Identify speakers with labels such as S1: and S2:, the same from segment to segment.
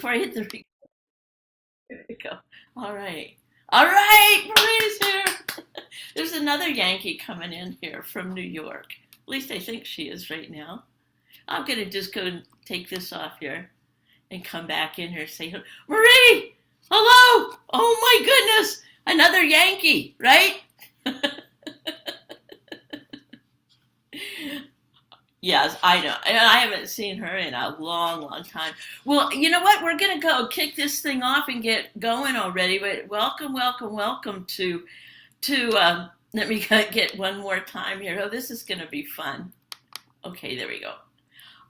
S1: before I hit the record. There we go. All right. All right, Marie's here. There's another Yankee coming in here from New York. At least I think she is right now. I'm going to just go and take this off here and come back in here and say, Marie, hello. Oh my goodness. Another Yankee, right? Yes, I know. And I haven't seen her in a long, long time. Well, you know what? We're going to go kick this thing off and get going already. But welcome, welcome, welcome to. Let me get one more time here. Oh, this is going to be fun. Okay, there we go.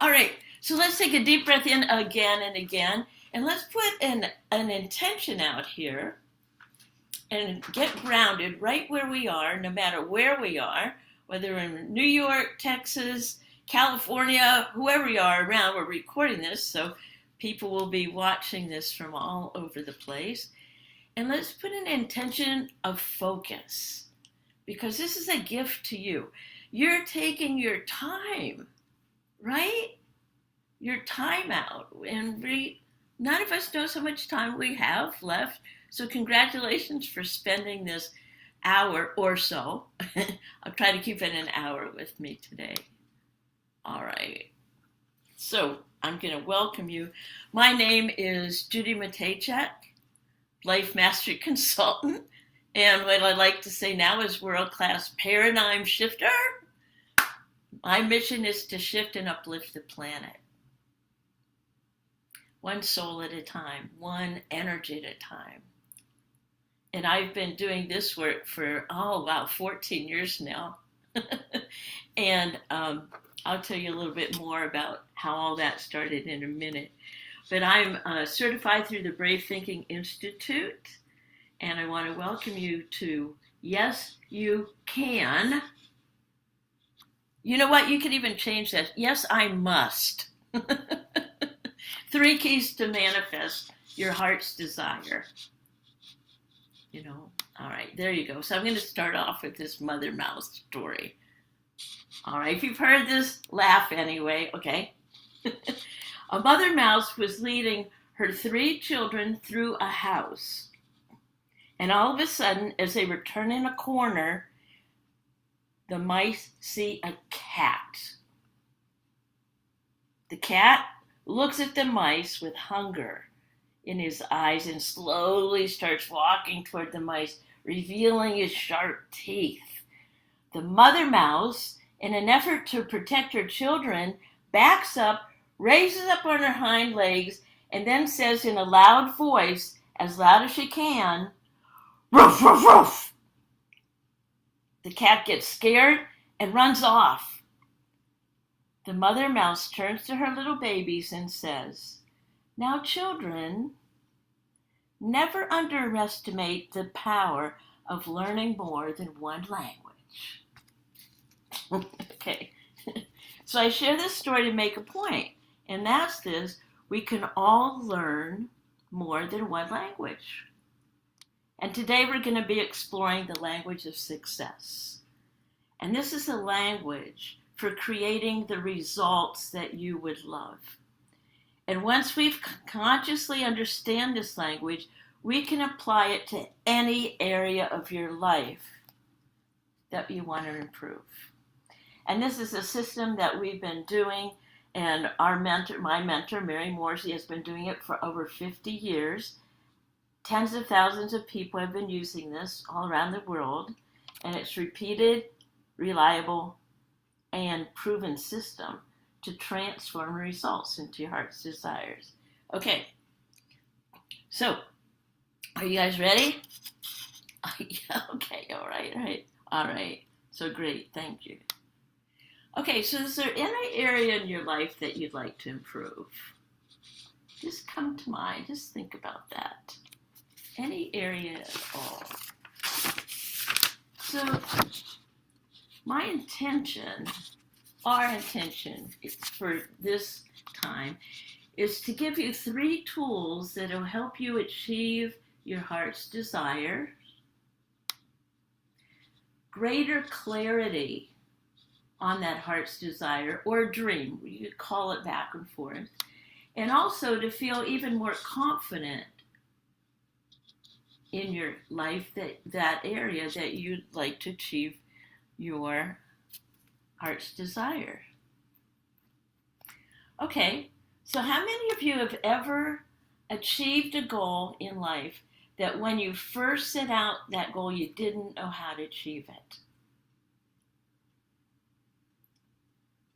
S1: All right. So let's take a deep breath in again and again, and let's put an intention out here and get grounded right where we are, no matter where we are, whether in New York, Texas, California, whoever you are around. We're recording this, so people will be watching this from all over the place. And let's put an intention of focus, because this is a gift to you. You're taking your time, right? Your time out. And none of us knows how much time we have left. So congratulations for spending this hour or so. I'll try to keep it an hour with me today. All right. So I'm going to welcome you. My name is Judy Matejczyk, Life Mastery Consultant. And what I like to say now is world-class paradigm shifter. My mission is to shift and uplift the planet. One soul at a time, one energy at a time. And I've been doing this work for, 14 years now. And I'll tell you a little bit more about how all that started in a minute. But I'm certified through the Brave Thinking Institute. And I want to welcome you to Yes, You Can. You know what? You could even change that. Yes, I must. 3 keys to manifest your heart's desire. You know, all right, there you go. So I'm going to start off with this mother mouse story. All right, if you've heard this, laugh anyway, okay? A mother mouse was leading her 3 children through a house. And all of a sudden, as they were turning a corner, the mice see a cat. The cat looks at the mice with hunger in his eyes and slowly starts walking toward the mice, revealing his sharp teeth. The mother mouse, in an effort to protect her children, backs up, raises up on her hind legs, and then says in a loud voice, as loud as she can, "Ruff, ruff, ruff." The cat gets scared and runs off. The mother mouse turns to her little babies and says, "Now, children, never underestimate the power of learning more than one language." Okay, so I share this story to make a point, and that's this: we can all learn more than one language. And today we're going to be exploring the language of success. And this is a language for creating the results that you would love. And once we've consciously understand this language, we can apply it to any area of your life that you want to improve. And this is a system that we've been doing, and my mentor, Mary Morsey, has been doing it for over 50 years. Tens of thousands of people have been using this all around the world, and it's repeated, reliable, and proven system to transform results into your heart's desires. Okay, so are you guys ready? Yeah, okay, all right. So great, thank you. Okay, so is there any area in your life that you'd like to improve? Just come to mind, just think about that. Any area at all. So our intention for this time is to give you 3 tools that will help you achieve your heart's desire, greater clarity on that heart's desire or dream. You could call it back and forth. and also to feel even more confident in your life, that area that you'd like to achieve your heart's desire. Okay, so how many of you have ever achieved a goal in life that when you first set out that goal, you didn't know how to achieve it?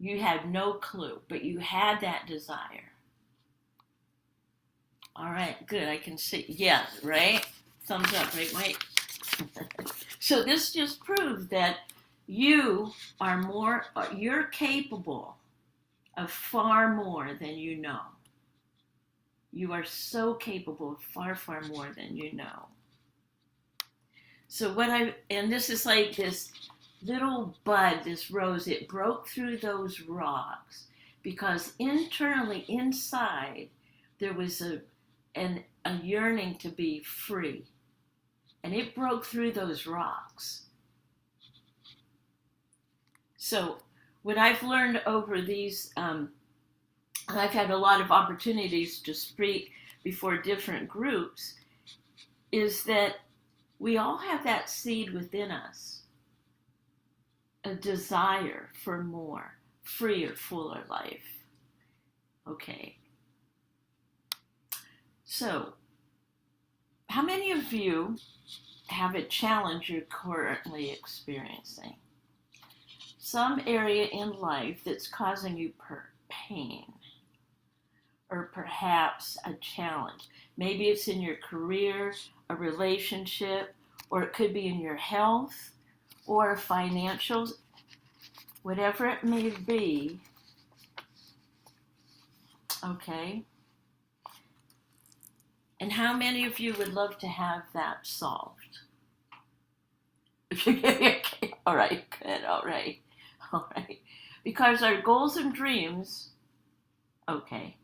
S1: You had no clue, but you had that desire. All right, good. I can see. Yeah, right? Thumbs up, right, Mike? So this just proves that you're capable of far more than you know. You are so capable of far, far more than you know. So and this is like this little bud, this rose, it broke through those rocks because internally, inside, there was a yearning to be free. And it broke through those rocks. So what I've learned over these, I've had a lot of opportunities to speak before different groups, is that we all have that seed within us, a desire for more, freer, fuller life. Okay. So, how many of you have a challenge you're currently experiencing? Some area in life that's causing you pain, or perhaps a challenge. Maybe it's in your career, a relationship, or it could be in your health or financials, whatever it may be. Okay. And how many of you would love to have that solved? All right, good, all right. Because our goals and dreams, okay,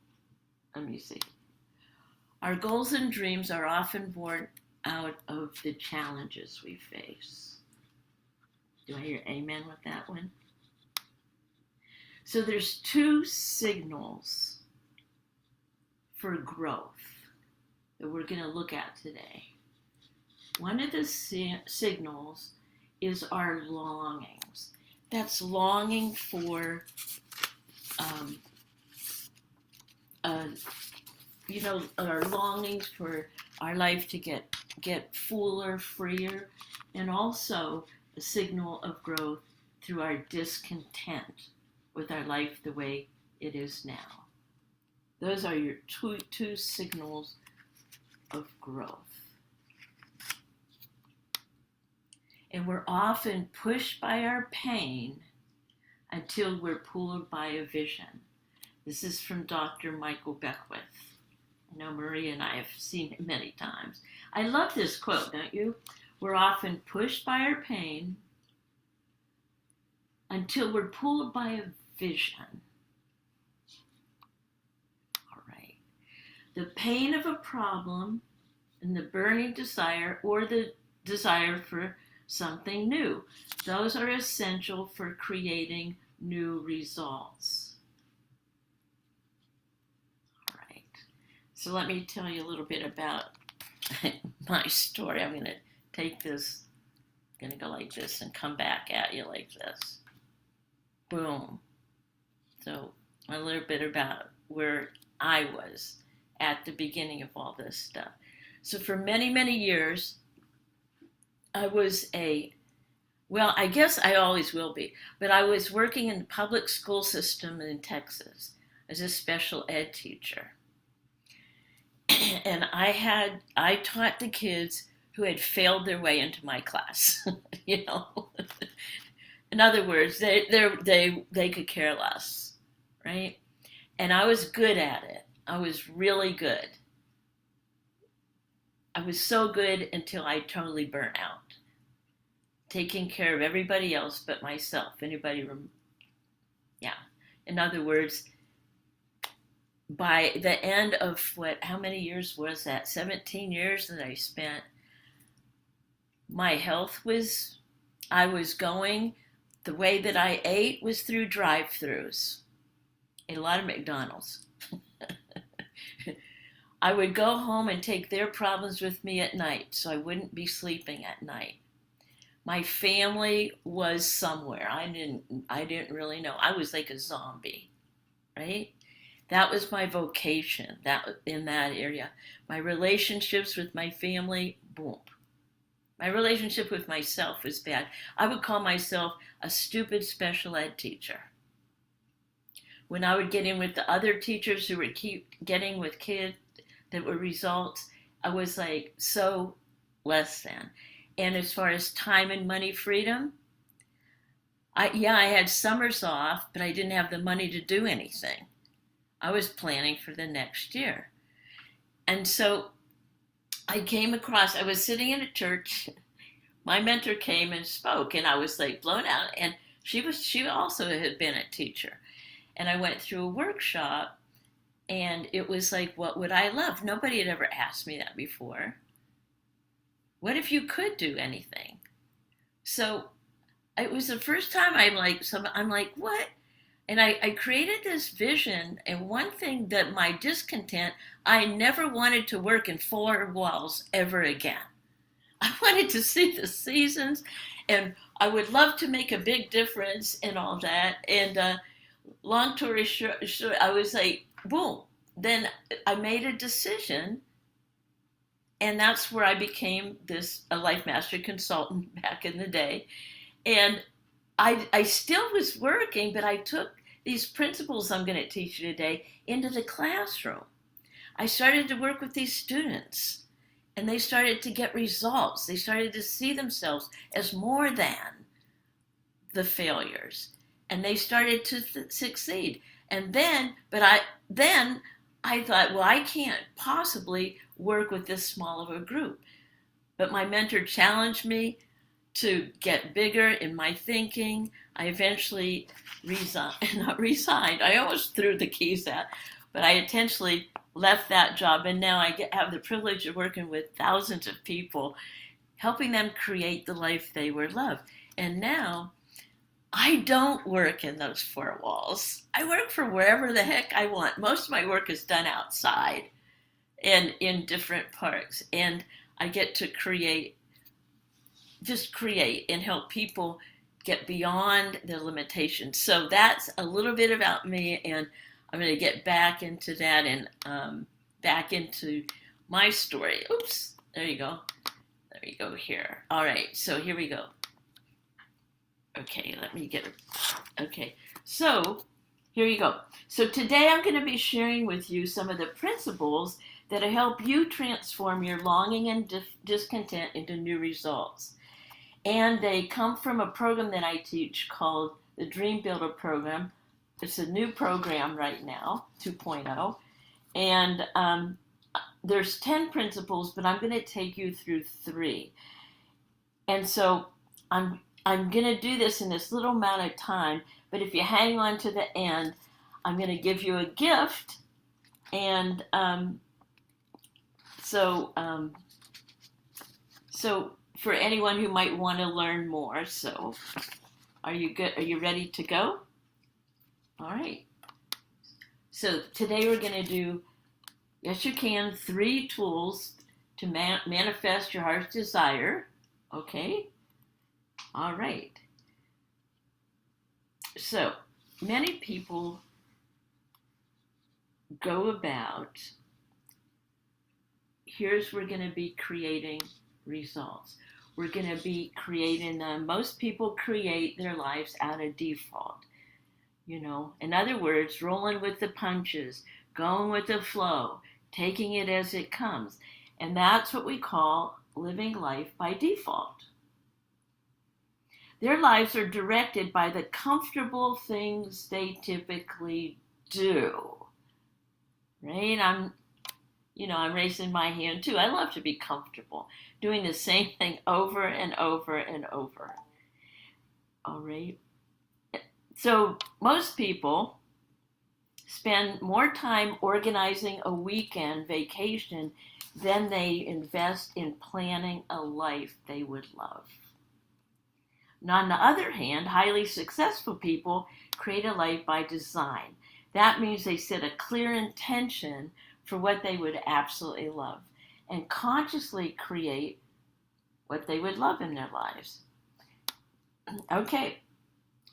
S1: let me see. Our goals and dreams are often born out of the challenges we face. Do I hear amen with that one? So there's two signals for growth that we're going to look at today. One of the signals is our longings. That's longing for, our longings for our life to get fuller, freer, and also a signal of growth through our discontent with our life the way it is now. Those are your two signals of growth. And we're often pushed by our pain until we're pulled by a vision. This is from Dr. Michael Beckwith. I know Maria and I have seen it many times. I love this quote, don't you? We're often pushed by our pain until we're pulled by a vision. All right. The pain of a problem and the burning desire, or the desire for something new. Those are essential for creating new results. All right. So let me tell you a little bit about my story. I'm going to take this, going to go like this and come back at you like this. Boom. So a little bit about where I was at the beginning of all this stuff. So for many, many years, I was I guess I always will be, but I was working in the public school system in Texas as a special ed teacher. And I taught the kids who had failed their way into my class, In other words, they could care less, right? And I was good at it. I was really good. I was so good until I totally burnt out. Taking care of everybody else but myself. In other words, by the end of how many years was that? 17 years that I spent, my health I was going, the way that I ate was through drive-thrus. A lot of McDonald's. I would go home and take their problems with me at night, so I wouldn't be sleeping at night. My family was somewhere. I didn't really know. I was like a zombie, right? That was my vocation, that in that area. My relationships with my family, boom. My relationship with myself was bad. I would call myself a stupid special ed teacher. When I would get in with the other teachers who would keep getting with kids that were results, I was like so less than. And as far as time and money freedom, I had summers off, but I didn't have the money to do anything. I was planning for the next year. And so I was sitting in a church. My mentor came and spoke, and I was like blown out. And she also had been a teacher. And I went through a workshop, and it was like, what would I love? Nobody had ever asked me that before. What if you could do anything? So it was the first time I'm like, what? And I created this vision, and one thing that my discontent, I never wanted to work in four walls ever again. I wanted to see the seasons, and I would love to make a big difference and all that. And long story short, I was like, boom. Then I made a decision, and that's where I became a life mastery consultant back in the day. And I still was working, but I took these principles I'm going to teach you today into the classroom. I started to work with these students, and they started to get results. They started to see themselves as more than the failures, and they started to succeed. And then I thought, well, I can't possibly work with this small of a group. But my mentor challenged me to get bigger in my thinking. I eventually resigned. I almost threw the keys out, but I intentionally left that job, and now I have the privilege of working with thousands of people, helping them create the life they would love. And now I don't work in those four walls. I work from wherever the heck I want. Most of my work is done outside and in different parks, and I get to create and help people get beyond their limitations. So that's a little bit about me, and I'm going to get back into that and back into my story. Oops, there you go. Let me go here. All right, so here we go. Okay, let me get it. Okay, so here you go. So today I'm going to be sharing with you some of the principles that help you transform your longing and discontent into new results. And they come from a program that I teach called the Dreambuilding Program. It's a new program right now, 2.0. And there's 10 principles, but I'm going to take you through 3. And so I'm going to do this in this little amount of time, but if you hang on to the end, I'm going to give you a gift. And so for anyone who might want to learn more, so are you good? Are you ready to go? All right. So today we're going to do, yes you can, 3 tools to manifest your heart's desire. Okay? All right. So many people go about, we're going to be creating results. We're going to be creating them. Most people create their lives out of default. You know, in other words, rolling with the punches, going with the flow, taking it as it comes. And that's what we call living life by default. Their lives are directed by the comfortable things they typically do. Right? I'm raising my hand too. I love to be comfortable, doing the same thing over and over and over. All right. So most people spend more time organizing a weekend vacation than they invest in planning a life they would love. And on the other hand, highly successful people create a life by design. That means they set a clear intention for what they would absolutely love and consciously create what they would love in their lives. Okay,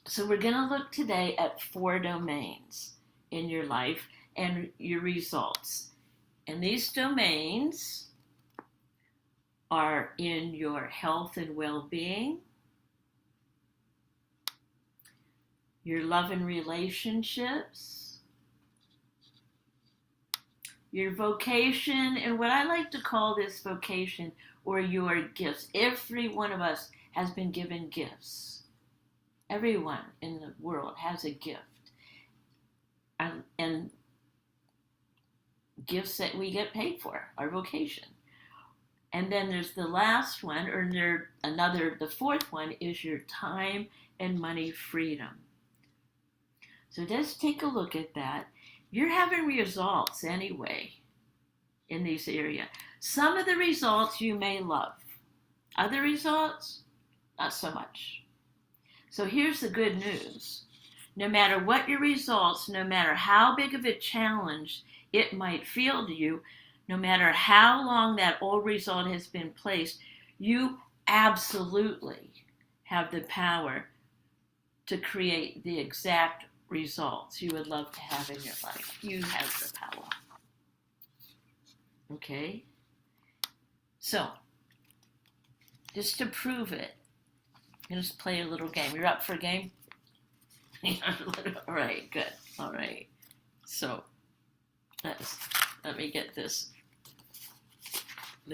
S1: so we're going to look today at 4 domains in your life and your results. And these domains are in your health and well-being, your love and relationships, your vocation, and what I like to call this vocation, or your gifts. Every one of us has been given gifts. Everyone in the world has a gift. And gifts that we get paid for, our vocation. And then there's the last one, or the 4th one is your time and money freedom. So let's take a look at that. You're having results anyway in these areas. Some of the results you may love. Other results, not so much. So here's the good news. No matter what your results, no matter how big of a challenge it might feel to you, no matter how long that old result has been placed, you absolutely have the power to create the exact results you would love to have in your life. You have the power. Okay? So, just to prove it, I'm going to play a little game. You're up for a game? All right, good. All right. So, let me get the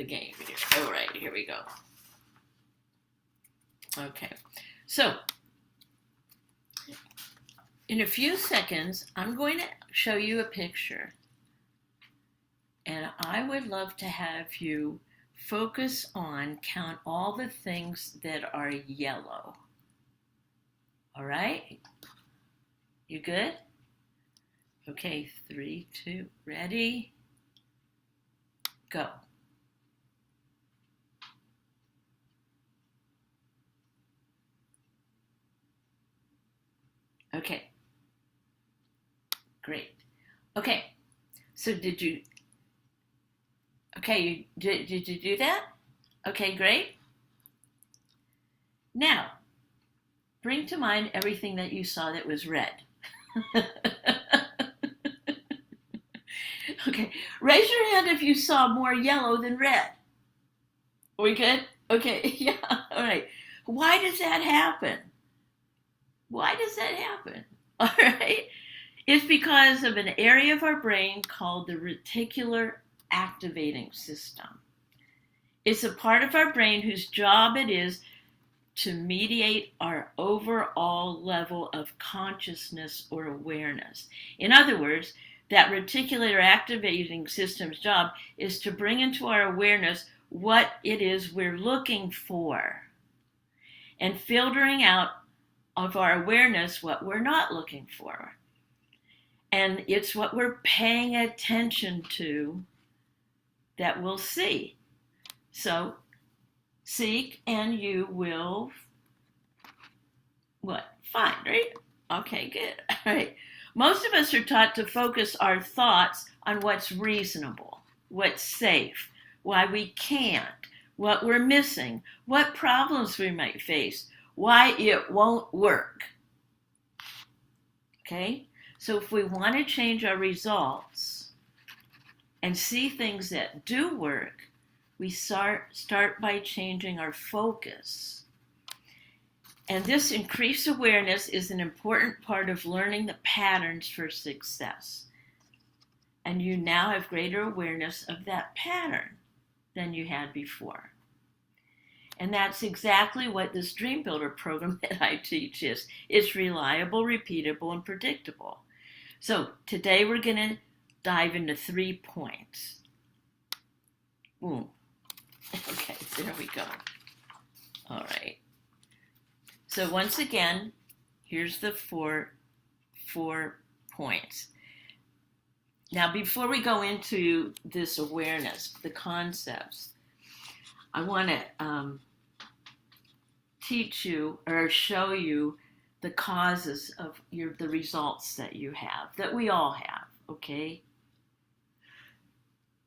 S1: game here. All right, here we go. Okay. So, in a few seconds, I'm going to show you a picture. And I would love to have you count all the things that are yellow. All right? You good? Okay, 3, 2, ready? Go. Okay. Great. Okay. So did you do that? Okay, great. Now, bring to mind everything that you saw that was red. Okay, raise your hand if you saw more yellow than red. We good? Okay, yeah, all right. Why does that happen? Why does that happen? All right. It's because of an area of our brain called the reticular activating system. It's a part of our brain whose job it is to mediate our overall level of consciousness or awareness. In other words, that reticular activating system's job is to bring into our awareness what it is we're looking for and filtering out of our awareness what we're not looking for. And it's what we're paying attention to that we'll see. So, seek and you will, find, right? Okay, good. All right. Most of us are taught to focus our thoughts on what's reasonable, what's safe, why we can't, what we're missing, what problems we might face, why it won't work. Okay? So if we want to change our results and see things that do work, we start by changing our focus. And this increased awareness is an important part of learning the patterns for success. And you now have greater awareness of that pattern than you had before. And that's exactly what this Dream Builder program that I teach is. It's reliable, repeatable, and predictable. So today we're going to dive into 3 points. Boom. Okay, there we go. All right. So once again, here's the four points. Now, before we go into this awareness, the concepts, I want to teach you or show you the causes of the results that you have, that we all have, okay?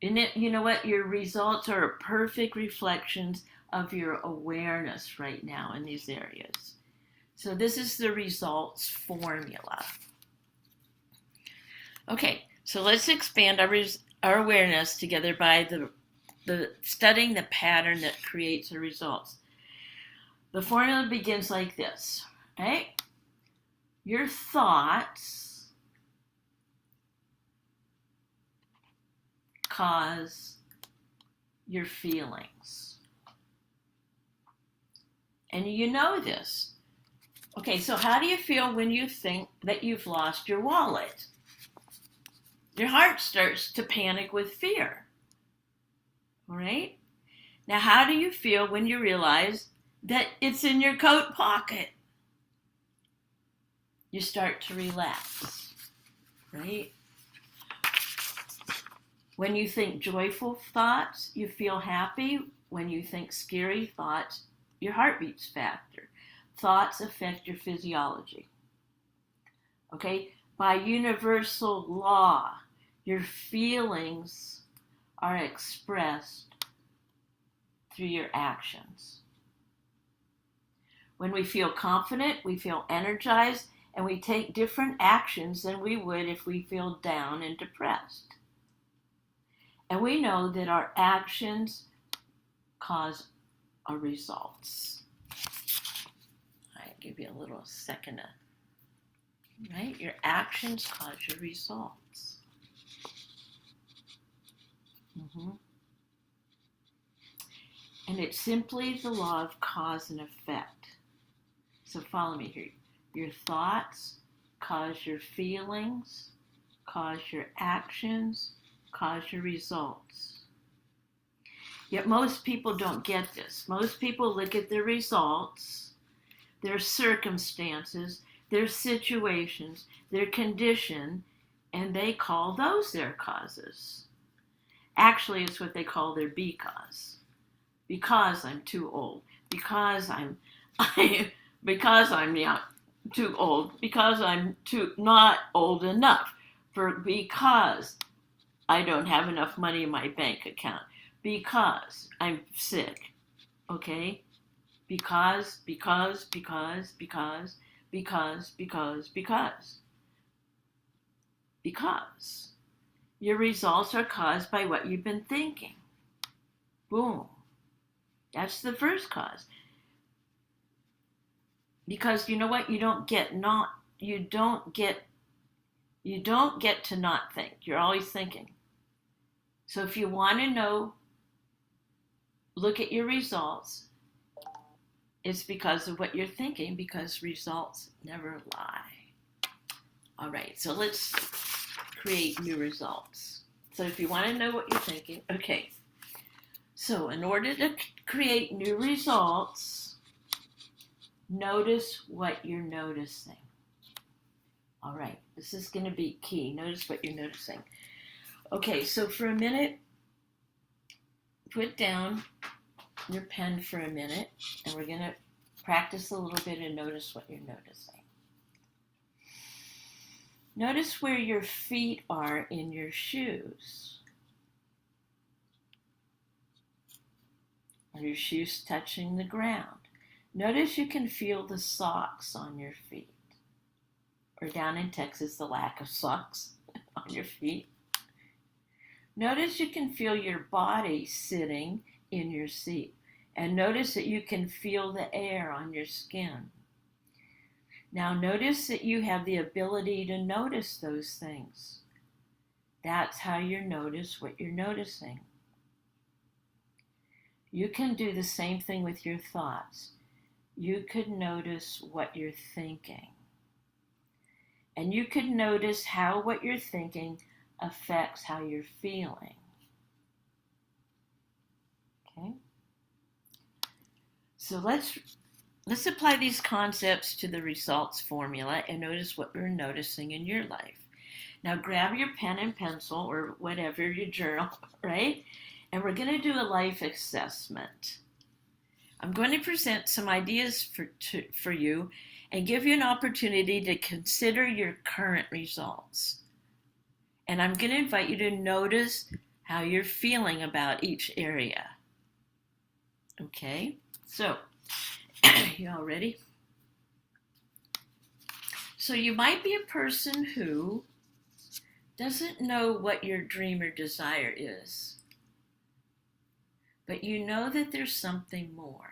S1: And you know what? Your results are perfect reflections of your awareness right now in these areas. So this is the results formula. Okay, so let's expand our awareness together by the studying the pattern that creates the results. The formula begins like this, right? Your thoughts cause your feelings. And you know this. Okay, so how do you feel when you think that you've lost your wallet? Your heart starts to panic with fear. All right? Now, how do you feel when you realize that it's in your coat pocket? You start to relax, right? When you think joyful thoughts, you feel happy. When you think scary thoughts, your heart beats faster. Thoughts affect your physiology. Okay? By universal law, your feelings are expressed through your actions. When we feel confident, we feel energized, and we take different actions than we would if we feel down and depressed. And we know that our actions cause our results. I'll give you a little second. Right? Your actions cause your results. And it's simply the law of cause and effect. So follow me here. Your thoughts cause your feelings, cause your actions, cause your results. Yet most people don't get this. Most people look at their results, their circumstances, their situations, their condition, and they call those their causes. Actually, it's what they call their because. Because I'm too old. Because I'm young, too old. Because I'm not old enough. Because I don't have enough money in my bank account. Because I'm sick. Okay? Because. Because your results are caused by what you've been thinking. Boom. That's the first cause. Because you know what? You don't get to not think. You're always thinking. So if you want to know, look at your results. It's because of what you're thinking, because results never lie. All right, so let's create new results. So if you want to know what you're thinking, okay. So in order to create new results, notice what you're noticing. All right, this is going to be key. Notice what you're noticing. Okay, so for a minute, put down your pen for a minute, and we're going to practice a little bit and notice what you're noticing. Notice where your feet are in your shoes. Are your shoes touching the ground? Notice you can feel the socks on your feet. Or down in Texas, the lack of socks on your feet. Notice you can feel your body sitting in your seat. And notice that you can feel the air on your skin. Now notice that you have the ability to notice those things. That's how you notice what you're noticing. You can do the same thing with your thoughts. You could notice what you're thinking. And you could notice how what you're thinking affects how you're feeling. Okay? So let's apply these concepts to the results formula and notice what we're noticing in your life. Now grab your pen and pencil or whatever, your journal, right? And we're going to do a life assessment. I'm going to present some ideas for you and give you an opportunity to consider your current results. And I'm going to invite you to notice how you're feeling about each area. Okay, so you all ready? So you might be a person who doesn't know what your dream or desire is, but you know that there's something more.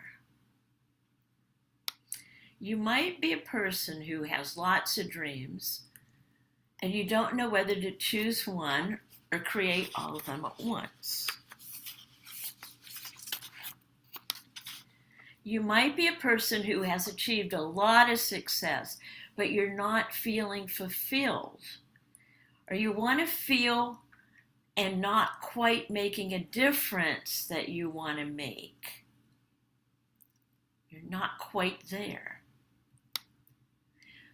S1: You might be a person who has lots of dreams, and you don't know whether to choose one or create all of them at once. You might be a person who has achieved a lot of success, but you're not feeling fulfilled. Or you want to feel and not quite making a difference that you want to make. You're not quite there.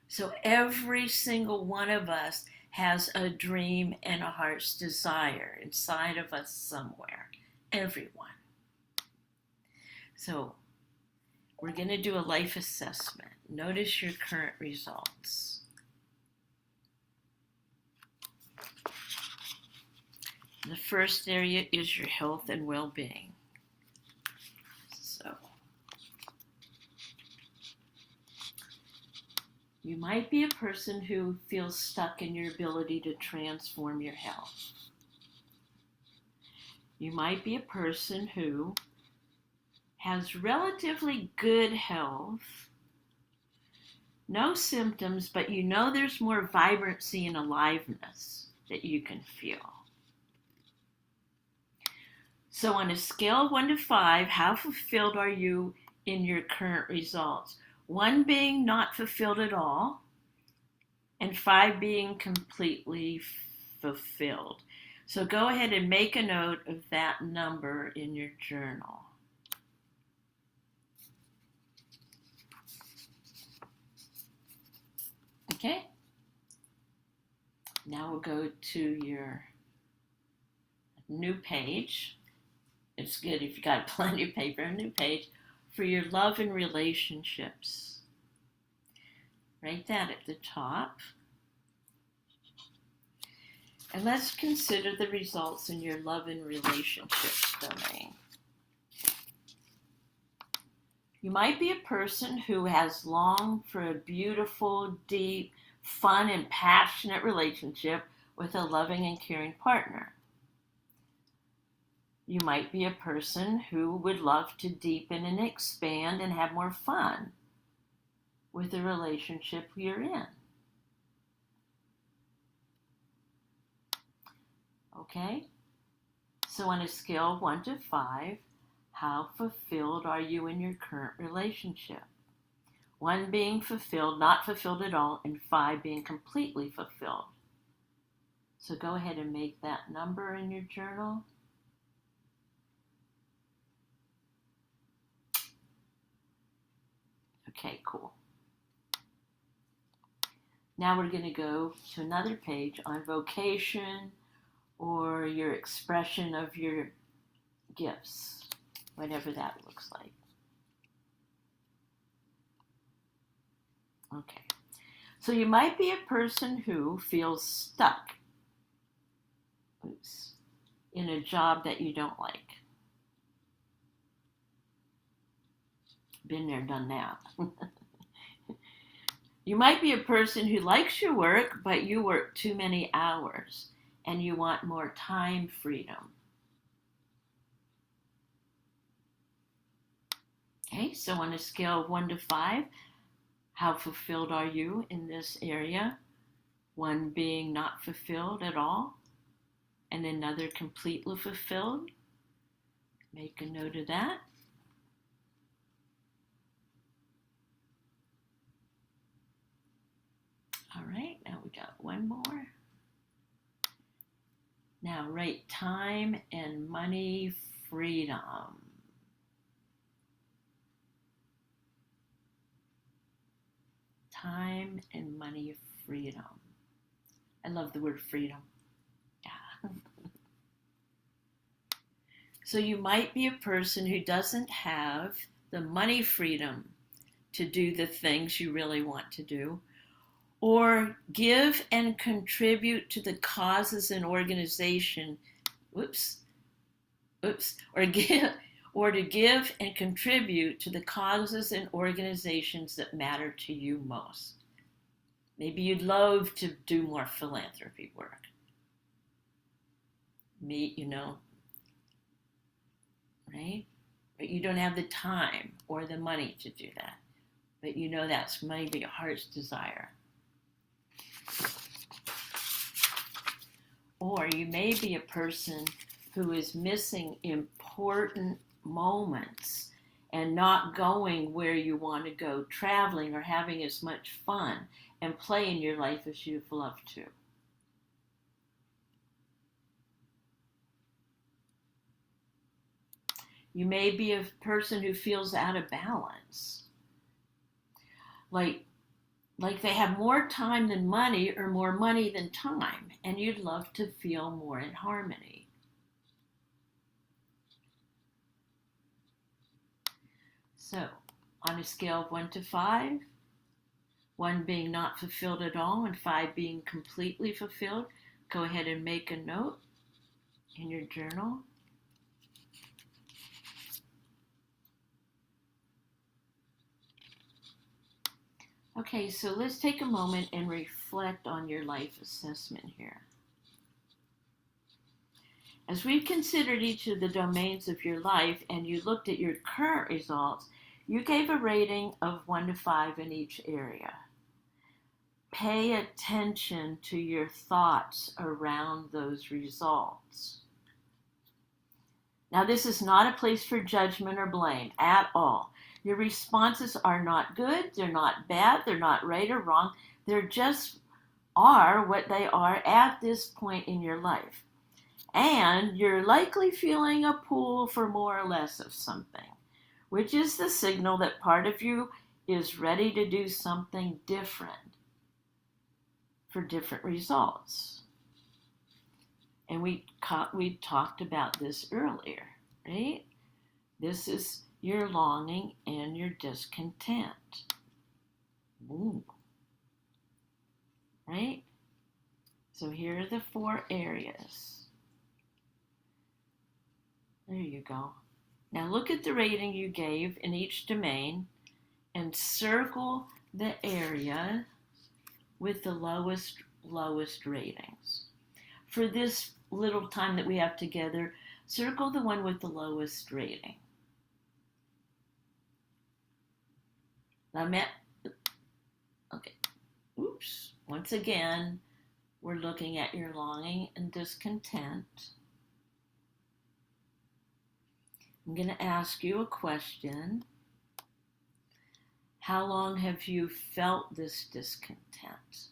S1: So every single one of us has a dream and a heart's desire inside of us somewhere. Everyone. So we're going to do a life assessment. Notice your current results. The first area is your health and well-being. So you might be a person who feels stuck in your ability to transform your health. You might be a person who has relatively good health, no symptoms, but you know there's more vibrancy and aliveness that you can feel. So on a scale of 1 to 5, how fulfilled are you in your current results? 1 being not fulfilled at all, and 5 being completely fulfilled. So go ahead and make a note of that number in your journal. Okay? Now we'll go to your new page. It's good if you got plenty of paper, a new page for your love and relationships. Write that at the top. And let's consider the results in your love and relationships domain. You might be a person who has longed for a beautiful, deep, fun, and passionate relationship with a loving and caring partner. You might be a person who would love to deepen and expand and have more fun with the relationship you're in. Okay? So on a scale of 1 to 5, how fulfilled are you in your current relationship? 1 being fulfilled, not fulfilled at all, and 5 being completely fulfilled. So go ahead and make that number in your journal. Okay, cool. Now we're going to go to another page on vocation or your expression of your gifts, whatever that looks like. Okay, so you might be a person who feels stuck in a job that you don't like. Been there, done that. You might be a person who likes your work, but you work too many hours and you want more time freedom. Okay, so on a scale of 1 to 5, how fulfilled are you in this area? 1 being not fulfilled at all, and another completely fulfilled. Make a note of that. All right, now we got 1 more. Now write time and money freedom. Time and money freedom. I love the word freedom. Yeah. So you might be a person who doesn't have the money freedom to do the things you really want to do, or give and contribute to the causes and organization Oops. Oops. Or to give and contribute to the causes and organizations that matter to you most. Maybe you'd love to do more philanthropy work. Right? But you don't have the time or the money to do that. But that's maybe your heart's desire. Or you may be a person who is missing important moments and not going where you want to go, traveling or having as much fun and play in your life as you'd love to. You may be a person who feels out of balance. Like they have more time than money or more money than time, and you'd love to feel more in harmony. So, on a scale of 1 to 5, 1 being not fulfilled at all and 5 being completely fulfilled, go ahead and make a note in your journal. Okay, so let's take a moment and reflect on your life assessment here. As we've considered each of the domains of your life and you looked at your current results, you gave a rating of 1 to 5 in each area. Pay attention to your thoughts around those results. Now, this is not a place for judgment or blame at all. Your responses are not good, they're not bad, they're not right or wrong. They just are what they are at this point in your life. And you're likely feeling a pull for more or less of something, which is the signal that part of you is ready to do something different for different results. And we talked about this earlier, right? This is your longing and your discontent. Ooh. Right? So here are the 4 areas. There you go. Now look at the rating you gave in each domain and circle the area with the lowest ratings. For this little time that we have together, circle the one with the lowest rating. Okay. Oops. Once again, we're looking at your longing and discontent. I'm going to ask you a question. How long have you felt this discontent?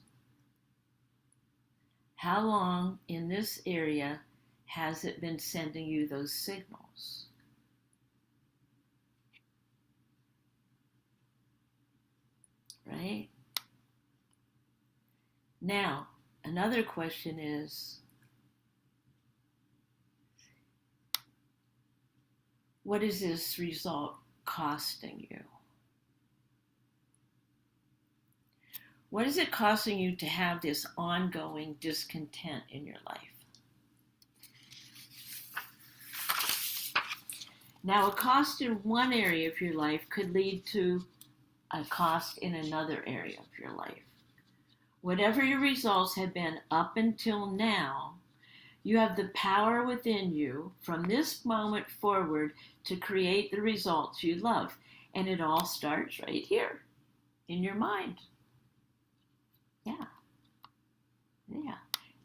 S1: How long in this area has it been sending you those signals? Right? Now, another question is, what is this result costing you? What is it costing you to have this ongoing discontent in your life? Now, a cost in one area of your life could lead to a cost in another area of your life. Whatever your results have been up until now, you have the power within you from this moment forward to create the results you love. And it all starts right here in your mind. Yeah.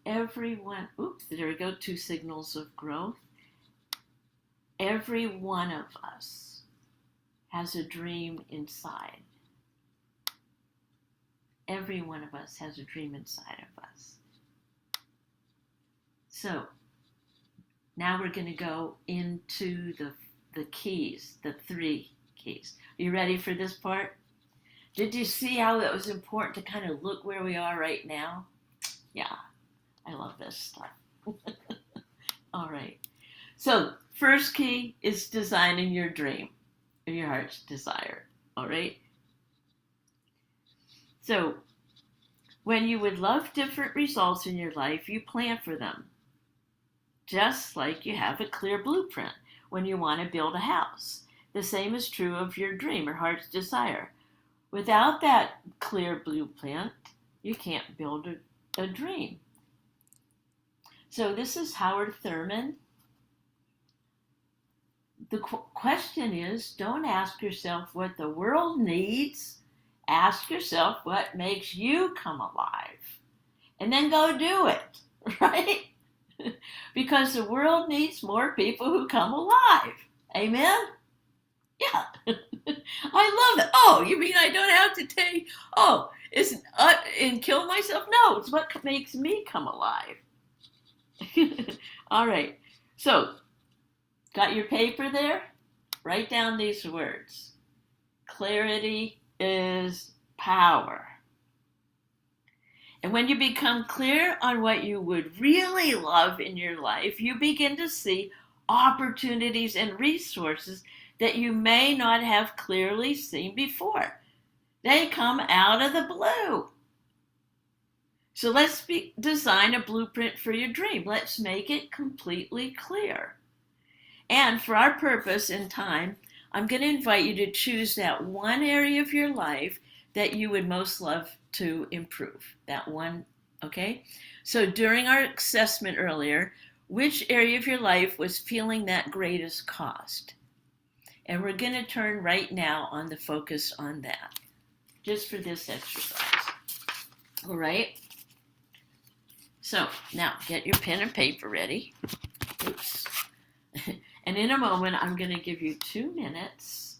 S1: Everyone, there we go, 2 signals of growth. Every one of us has a dream inside. Every one of us has a dream inside of us. So, now we're going to go into the keys, the 3 keys. Are you ready for this part? Did you see how it was important to kind of look where we are right now? Yeah, I love this stuff. All right. So, first key is designing your dream, or your heart's desire. All right? So, when you would love different results in your life, you plan for them. just like you have a clear blueprint when you want to build a house. The same is true of your dream or heart's desire. Without that clear blueprint, you can't build a dream. So this is Howard Thurman. The question is, don't ask yourself what the world needs. Ask yourself what makes you come alive. And then go do it, right? Because the world needs more people who come alive. Amen? Yeah. I love it. Oh, you mean I don't have to take, and kill myself? No, it's what makes me come alive. All right. So, got your paper there? Write down these words. Clarity is power. And when you become clear on what you would really love in your life, you begin to see opportunities and resources that you may not have clearly seen before. They come out of the blue. So let's design a blueprint for your dream. Let's make it completely clear. And for our purpose in time, I'm going to invite you to choose that one area of your life that you would most love to improve. That one, okay? So during our assessment earlier, which area of your life was feeling that greatest cost? And we're going to turn right now on the focus on that, just for this exercise. All right? So now get your pen and paper ready. Oops. And in a moment, I'm going to give you 2 minutes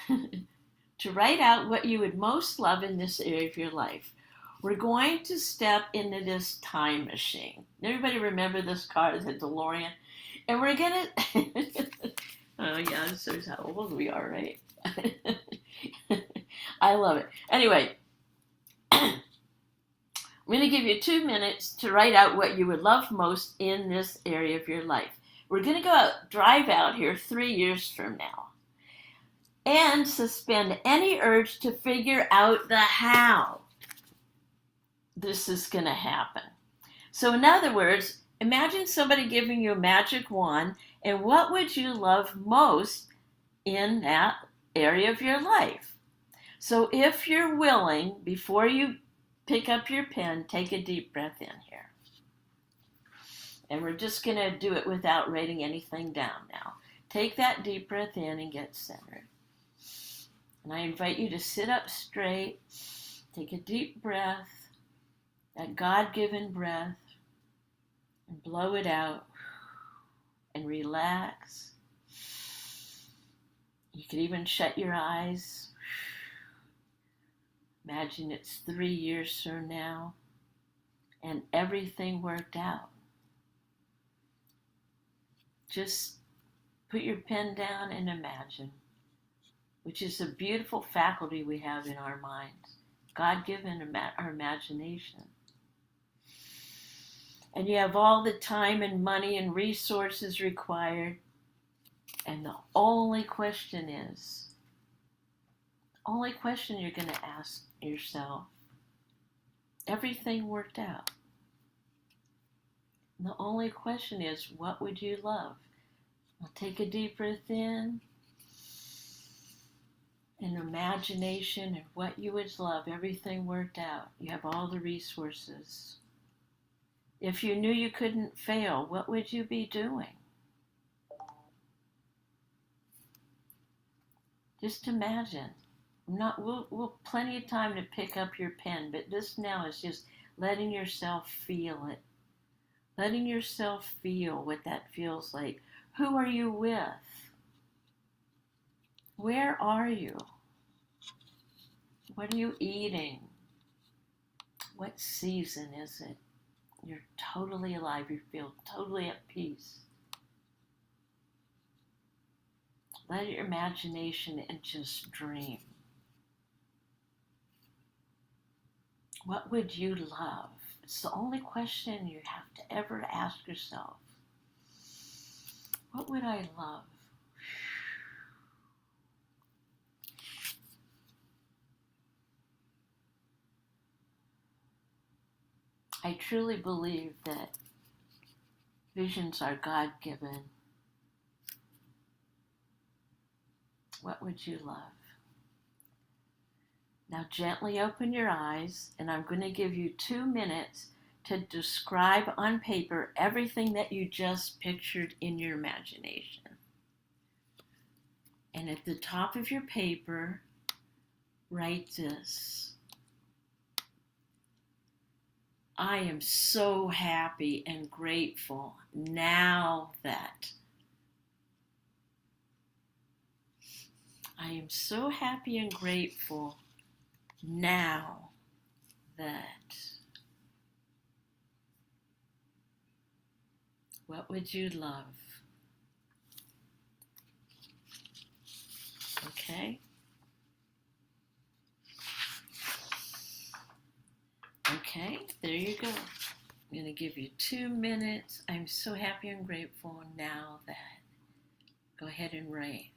S1: to write out what you would most love in this area of your life. We're going to step into this time machine. Everybody remember this car, the DeLorean? And we're going to... Oh, yeah, this shows how old we are, right? I love it. Anyway, I'm going to give you 2 minutes to write out what you would love most in this area of your life. We're going to drive out here 3 years from now and suspend any urge to figure out the how this is going to happen. So in other words, imagine somebody giving you a magic wand, and what would you love most in that area of your life? So if you're willing, before you pick up your pen, take a deep breath in here. And we're just going to do it without writing anything down now. Take that deep breath in and get centered. And I invite you to sit up straight, take a deep breath, that God-given breath, and blow it out and relax. You could even shut your eyes. Imagine it's 3 years from now and everything worked out. Just put your pen down and imagine, which is a beautiful faculty we have in our minds, God-given our imagination. And you have all the time and money and resources required, and the only question you're going to ask yourself, everything worked out. And the only question is, what would you love? Now take a deep breath in, and imagination and what you would love, everything worked out. You have all the resources. If you knew you couldn't fail, what would you be doing? Just imagine. We'll plenty of time to pick up your pen, but this now is just letting yourself feel it. Letting yourself feel what that feels like. Who are you with? Where are you? What are you eating? What season is it? You're totally alive. You feel totally at peace. Let your imagination and just dream. What would you love? It's the only question you have to ever ask yourself. What would I love? I truly believe that Visions are God-given. What would you love? Now gently open your eyes, and I'm going to give you 2 minutes to describe on paper everything that you just pictured in your imagination. And at the top of your paper, write this. I am so happy and grateful now that. I am so happy and grateful now that. What would you love? Okay? Okay, there you go. I'm going to give you 2 minutes. I'm so happy and grateful now that. Go ahead and write.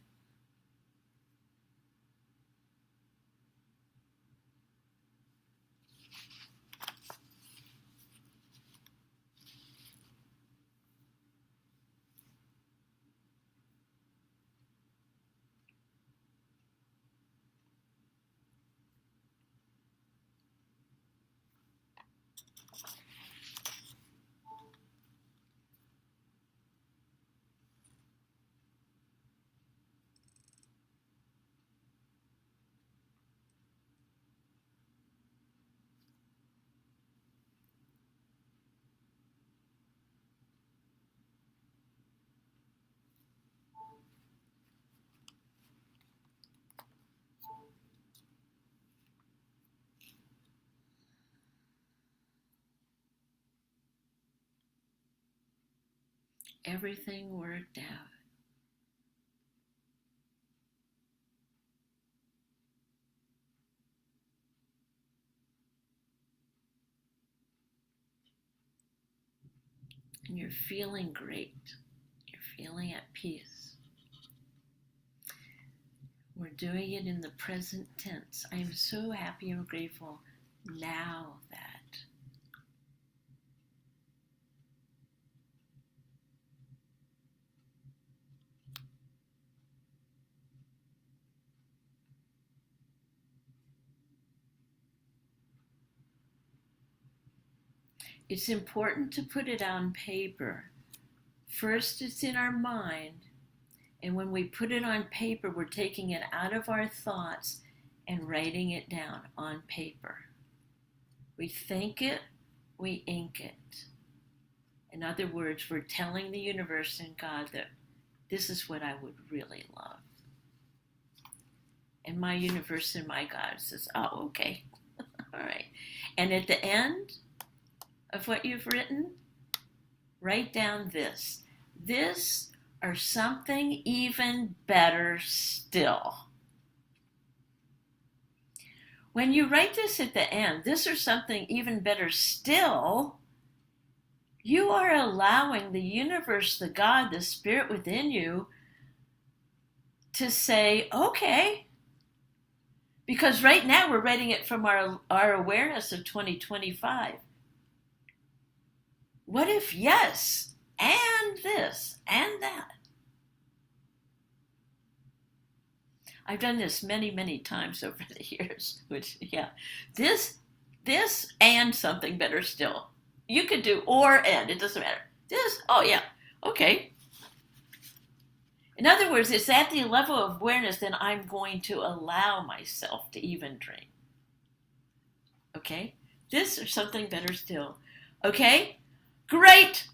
S1: Everything worked out. And you're feeling great. You're feeling at peace. We're doing it in the present tense. I am so happy and grateful now that. It's important to put it on paper. First, it's in our mind, and when we put it on paper, we're taking it out of our thoughts and writing it down on paper. We think it, we ink it. In other words, we're telling the universe and God that this is what I would really love. And my universe and my God says, oh, okay, all right. And at the end of what you've written, write down this. This or something even better still. When you write this at the end, this or something even better still, you are allowing the universe, the God, the spirit within you to say, okay. Because right now we're writing it from our awareness of 2025. What if yes, and this, and that? I've done this many, many times over the years, which, yeah. This, and something better still. You could do or and, it doesn't matter. This, oh yeah, okay. In other words, it's at the level of awareness that I'm going to allow myself to even dream. Okay? This or something better still. Okay? Great!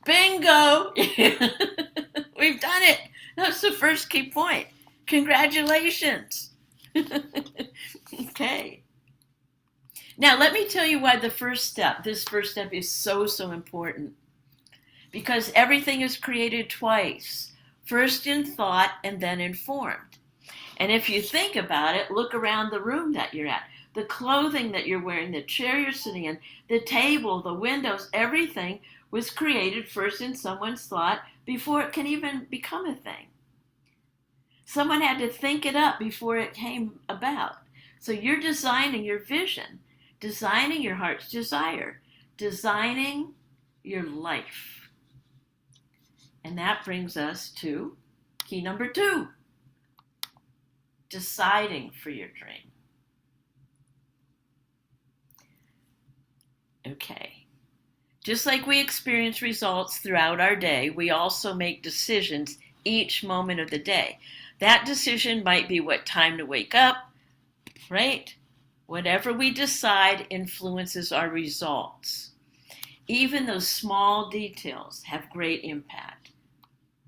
S1: Bingo! We've done it! That's the first key point. Congratulations! Okay. Now, let me tell you why this first step is so, so important. Because everything is created twice. First in thought and then in formed. And if you think about it, look around the room that you're at. The clothing that you're wearing, the chair you're sitting in, the table, the windows, everything was created first in someone's thought before it can even become a thing. Someone had to think it up before it came about. So you're designing your vision, designing your heart's desire, designing your life. And that brings us to key number 2, deciding for your dream. Okay. Just like we experience results throughout our day, we also make decisions each moment of the day. That decision might be what time to wake up, right? Whatever we decide influences our results. Even those small details have great impact.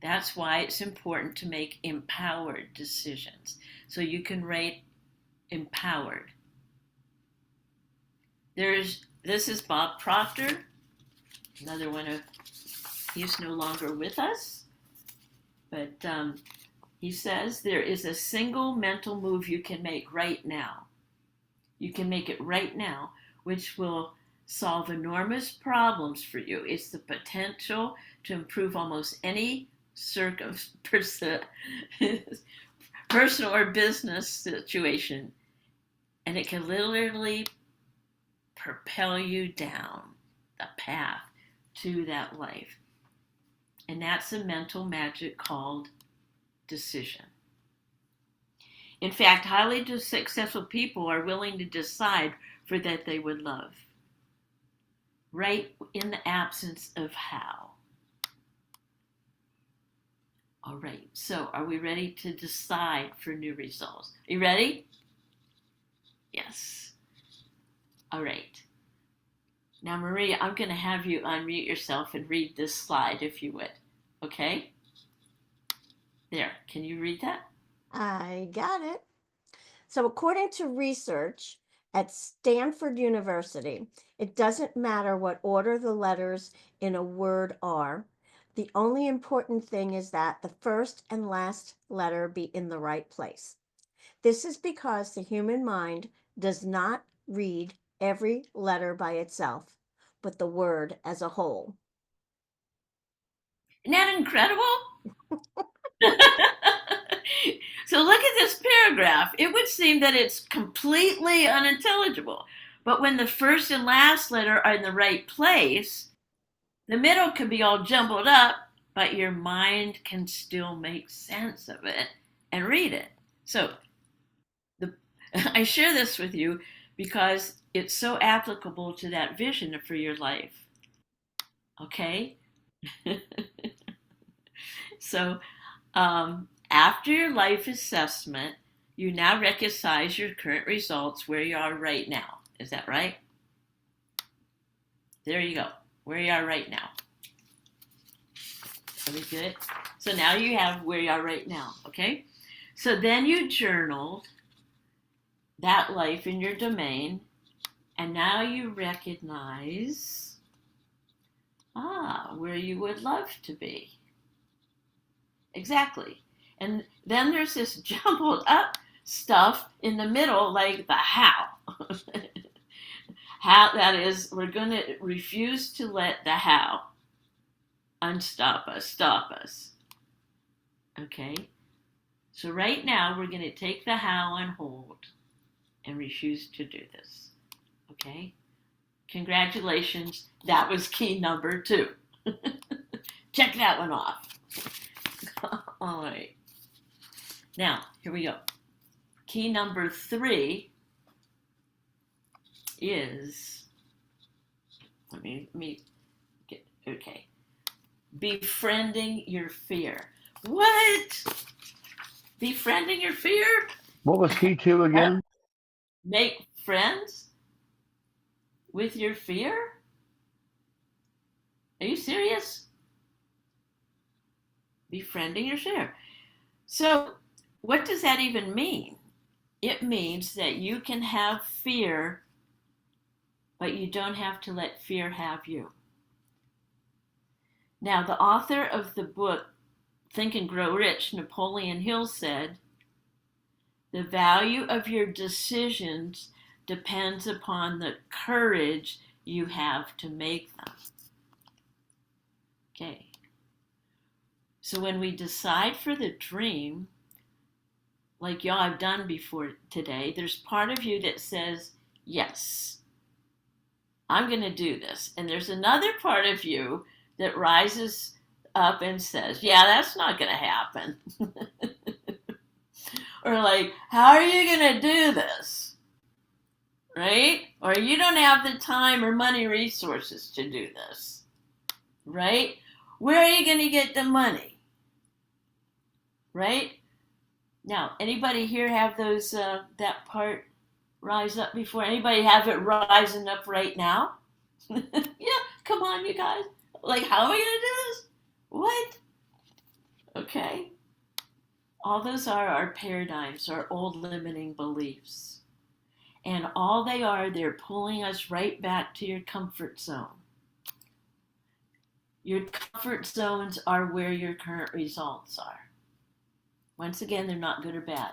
S1: That's why it's important to make empowered decisions. So you can rate empowered. This is Bob Proctor, another one of, he's no longer with us, but he says there is a single mental move you can make right now. You can make it right now, which will solve enormous problems for you. It's the potential to improve almost any personal or business situation, and it can literally propel you down the path to that life. And that's a mental magic called decision. In fact, highly successful people are willing to decide for that they would love, right in the absence of how. All right, so are we ready to decide for new results? Are you ready? Yes. All right. Now, Maria, I'm going to have you unmute yourself and read this slide, if you would. Okay? There. Can you read that?
S2: I got it. So, according to research at Stanford University, it doesn't matter what order the letters in a word are. The only important thing is that the first and last letter be in the right place. This is because the human mind does not read every letter by itself, but the word as a whole.
S1: Isn't that incredible? So look at this paragraph. It would seem that it's completely unintelligible. But when the first and last letter are in the right place, the middle can be all jumbled up, but your mind can still make sense of it and read it. So I share this with you because it's so applicable to that vision for your life. Okay? So after your life assessment, you now recognize your current results where you are right now. Is that right? There you go. Where you are right now. Very good. So now you have where you are right now. Okay? So then you journaled that life in your domain, and now you recognize where you would love to be. Exactly. And then there's this jumbled up stuff in the middle, like the how. How, that is, we're going to refuse to let the how unstop us, stop us. Okay? So right now, we're going to take the how on hold and refuse to do this. Okay? Congratulations. That was key number 2. Check that one off. All right. Now, here we go. Key number 3 is, let me get, okay. Befriending your fear. What? Befriending your fear?
S3: What was key 2 again?
S1: Make friends with your fear? Are you serious? Befriending your fear. So, what does that even mean? It means that you can have fear, but you don't have to let fear have you. Now, the author of the book, Think and Grow Rich, Napoleon Hill, said, the value of your decisions depends upon the courage you have to make them. Okay. So when we decide for the dream, like y'all have done before today, there's part of you that says, yes, I'm going to do this. And there's another part of you that rises up and says, yeah, that's not going to happen. Or like, how are you going to do this? Right? Or you don't have the time or money resources to do this. Right? Where are you going to get the money? Right? Now, anybody here have those that part rise up before? Anybody have it rising up right now? Yeah, come on, you guys. Like, how are we going to do this? What? Okay. All those are our paradigms, our old limiting beliefs. And all they are, they're pulling us right back to your comfort zone. Your comfort zones are where your current results are. Once again, they're not good or bad.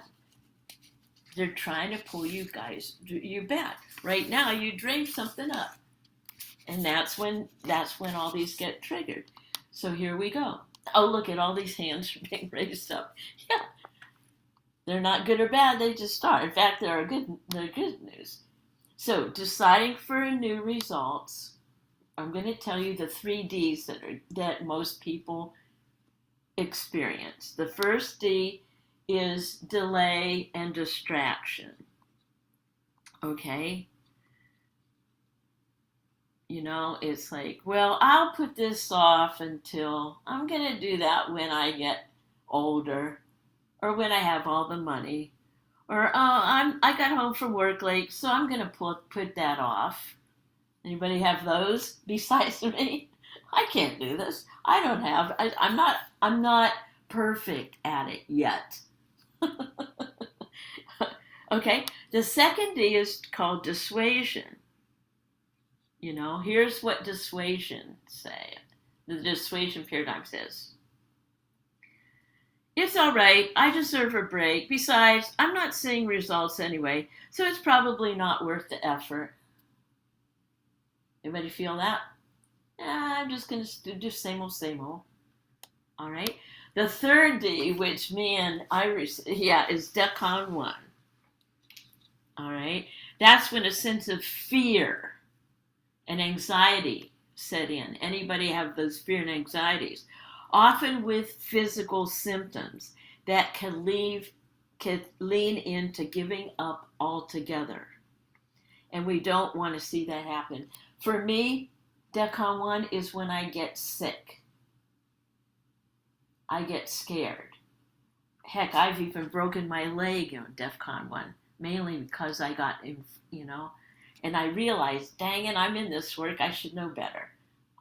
S1: They're trying to pull you back. Right now, you dream something up. And that's when all these get triggered. So here we go. Oh, look at all these hands being raised up. Yeah. They're not good or bad, they just are. In fact, they're good news. So, deciding for new results, I'm going to tell you the 3 Ds that most people experience. The first D is delay and distraction. Okay? You know, it's like, well, I'll put this off until I'm going to do that when I get older, or when I have all the money, or I got home from work late, so I'm going to put that off. Anybody have those besides me? I can't do this. I'm not perfect at it yet. Okay, the second D is called dissuasion. You know, here's what dissuasion say. The dissuasion paradigm says, it's all right, I deserve a break. Besides, I'm not seeing results anyway, so it's probably not worth the effort. Anybody feel that? I'm just going to do same old, same old. All right. The third D, which me and Iris, is DEFCON 1. All right. That's when a sense of fear and anxiety set in. Anybody have those fear and anxieties? Often with physical symptoms that can lean into giving up altogether. And we don't want to see that happen. For me, DEFCON 1 is when I get sick. I get scared. Heck, I've even broken my leg on DEFCON 1, mainly because I got, and I realized, dang it, I'm in this work, I should know better.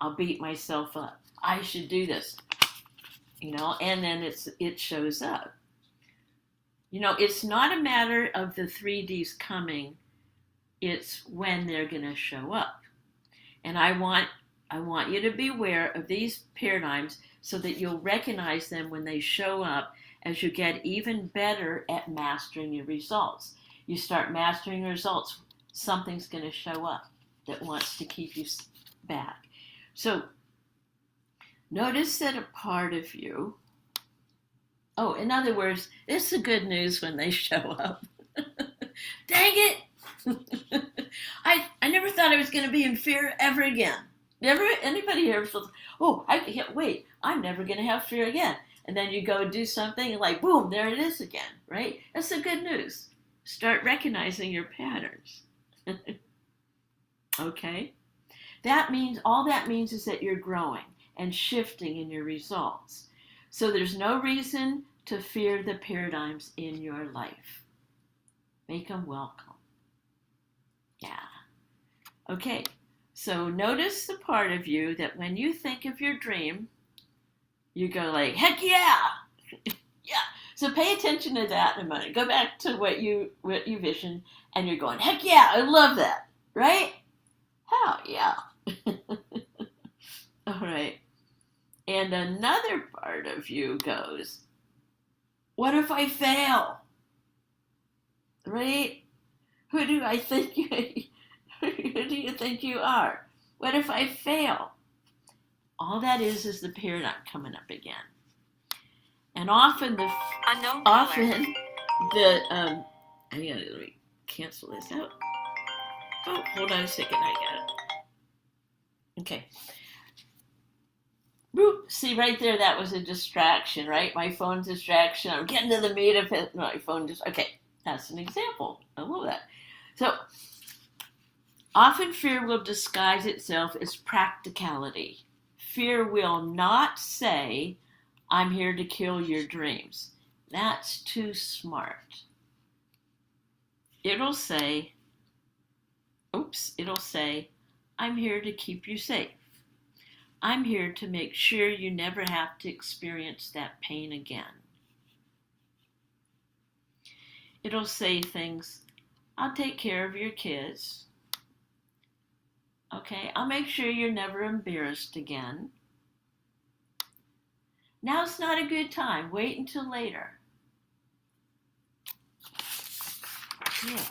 S1: I'll beat myself up. I should do this, and then it shows up. It's not a matter of the 3Ds coming, it's when they're going to show up. And I want you to be aware of these paradigms so that you'll recognize them when they show up as you get even better at mastering your results. You start mastering your results, something's going to show up that wants to keep you back. So notice that a part of you, in other words, it's the good news when they show up. Dang it! I never thought I was going to be in fear ever again. Anybody ever feels, I'm never going to have fear again. And then you go do something and like, boom, there it is again, right? That's the good news. Start recognizing your patterns. Okay? All that means is that you're growing and shifting in your results. So there's no reason to fear the paradigms in your life. Make them welcome. Yeah. Okay. So notice the part of you that when you think of your dream, you go like, heck yeah! Yeah. So pay attention to that in a minute. Go back to what you vision, and you're going, heck yeah, I love that, right? Hell yeah. All right. And another part of you goes, what if I fail? Right? Who do you think you are? What if I fail? All that is the paradigm coming up again. And often I'm gonna cancel this out. Oh, hold on a second, I got it. Okay. Boop. See right there, that was a distraction, right? My phone's distraction. I'm getting to the meat of it. My phone just, okay, that's an example. I love that. So often fear will disguise itself as practicality. Fear will not say, I'm here to kill your dreams. That's too smart. It'll say, I'm here to keep you safe. I'm here to make sure you never have to experience that pain again. It'll say things, I'll take care of your kids. Okay, I'll make sure you're never embarrassed again. Now's not a good time. Wait until later. Yeah.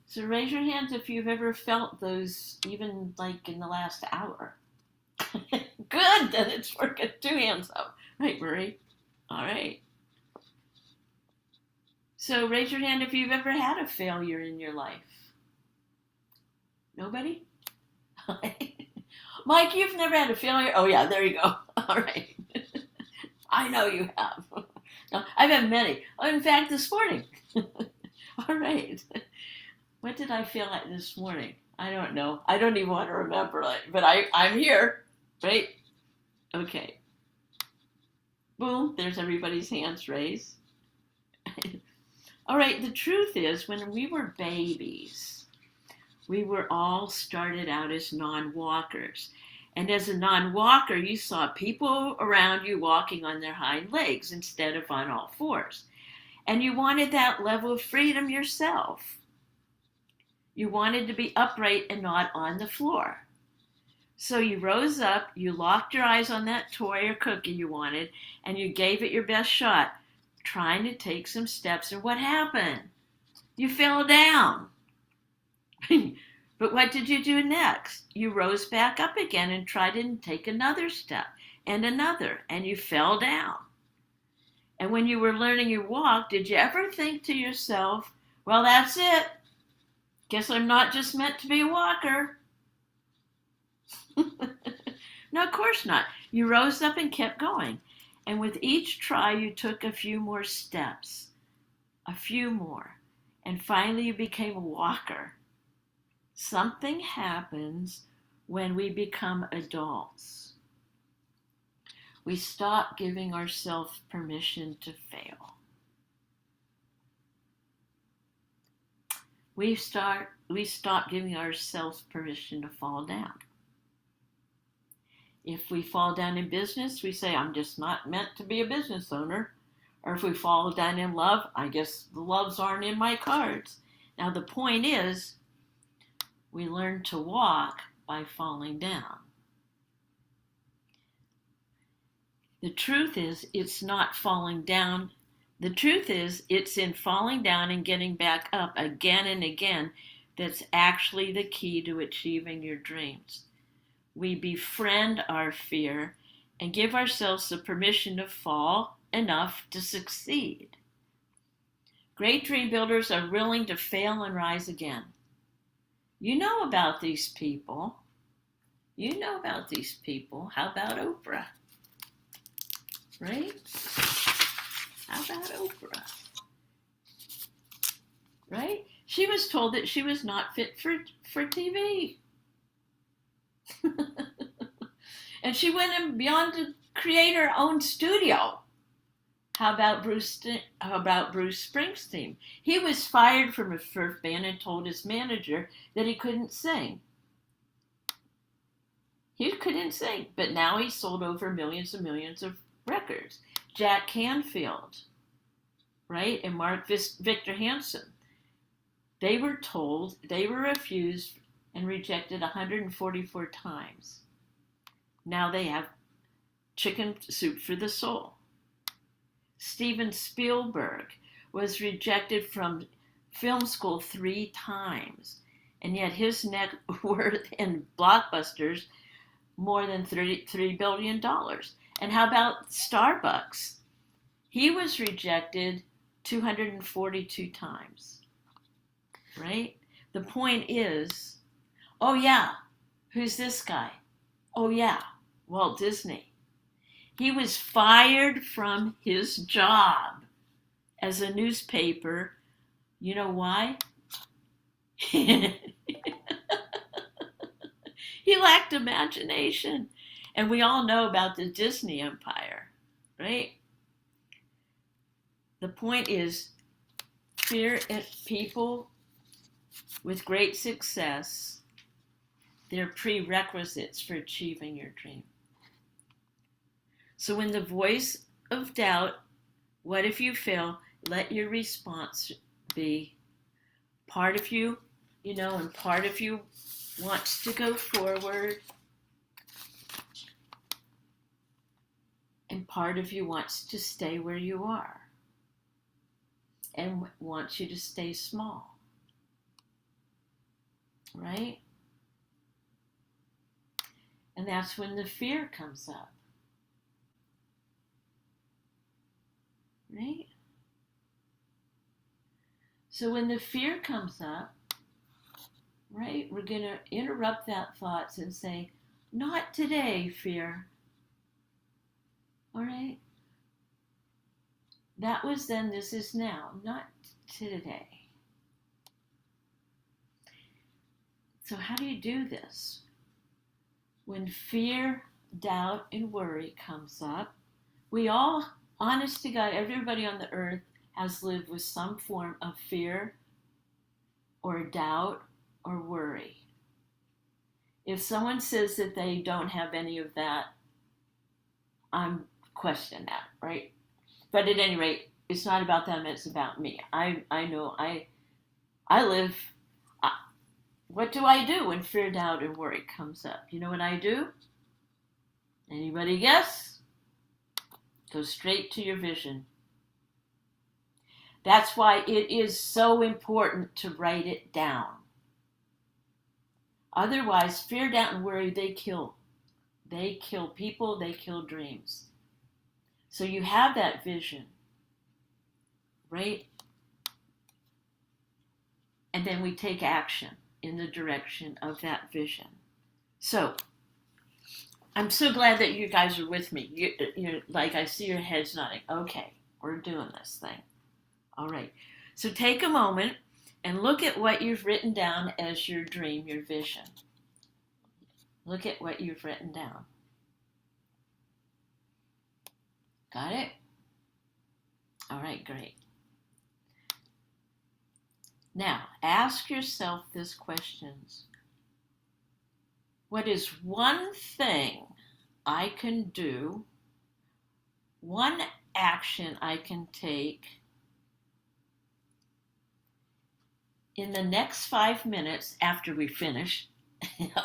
S1: So raise your hands if you've ever felt those, even like in the last hour. Good, then it's working. 2 hands up. Right, Marie? All right. So raise your hand if you've ever had a failure in your life. Nobody? Mike, you've never had a failure? Oh, yeah, there you go. All right. I know you have. No, I've had many. Oh, in fact, this morning. All right. What did I feel like this morning? I don't know. I don't even want to remember it, but I'm here, right? Okay. Boom, there's everybody's hands raised. All right, the truth is, when we were babies, we were all started out as non-walkers. And as a non-walker, you saw people around you walking on their hind legs instead of on all fours. And you wanted that level of freedom yourself. You wanted to be upright and not on the floor. So you rose up, you locked your eyes on that toy or cookie you wanted, and you gave it your best shot, trying to take some steps. And what happened? You fell down. But what did you do next? You rose back up again and tried to take another step and another, and you fell down. And when you were learning your walk, did you ever think to yourself, well, that's it. Guess I'm not just meant to be a walker. No, of course not. You rose up and kept going. And with each try, you took a few more steps, a few more. And finally, you became a walker. Something happens when we become adults. We stop giving ourselves permission to fail. We stop giving ourselves permission to fall down. If we fall down in business, we say, I'm just not meant to be a business owner. Or if we fall down in love, I guess the loves aren't in my cards. Now the point is, we learn to walk by falling down. The truth is, it's not falling down. The truth is, it's in falling down and getting back up again and again that's actually the key to achieving your dreams. We befriend our fear and give ourselves the permission to fall enough to succeed. Great dream builders are willing to fail and rise again. You know about these people. You know about these people. How about Oprah? Right? How about Oprah? Right? She was told that she was not fit for TV. And she went beyond to create her own studio. How about Bruce Springsteen? He was fired from a surf band and told his manager that he couldn't sing. He couldn't sing, but now he sold over millions and millions of records. Jack Canfield, right, and Mark Victor Hansen. They were refused and rejected 144 times. Now they have Chicken Soup for the Soul. Steven Spielberg was rejected from film school 3 times, and yet his net worth in blockbusters more than $33 billion. And how about Starbucks? He was rejected 242 times, right? The point is, oh yeah, who's this guy? Oh yeah, Walt Disney. He was fired from his job as a newspaper. You know why? He lacked imagination. And we all know about the Disney empire, right? The point is, fear at people with great success, they're prerequisites for achieving your dream. So when the voice of doubt, what if you fail, let your response be, part of you, and part of you wants to go forward, and part of you wants to stay where you are and wants you to stay small, right? And that's when the fear comes up, right? So when the fear comes up, right, we're going to interrupt that thoughts and say, not today, fear. All right? That was then, this is now, not today. So how do you do this? When fear, doubt, and worry comes up, we all, honest to God, everybody on the earth has lived with some form of fear or doubt or worry. If someone says that they don't have any of that, I'm questioning that, right? But at any rate, it's not about them, it's about me. I know I live, what do I do when fear, doubt, and worry comes up? You know what I do? Anybody guess? Go straight to your vision. That's why it is so important to write it down. Otherwise, fear, doubt, and worry, they kill. They kill people, they kill dreams. So you have that vision, right? And then we take action in the direction of that vision. So I'm so glad that you guys are with me. You're like, I see your heads nodding. Okay, we're doing this thing. All right. So take a moment and look at what you've written down as your dream, your vision. Look at what you've written down. Got it? All right, great. Now, ask yourself this questions. What is one thing I can do, one action I can take in the next 5 minutes after we finish,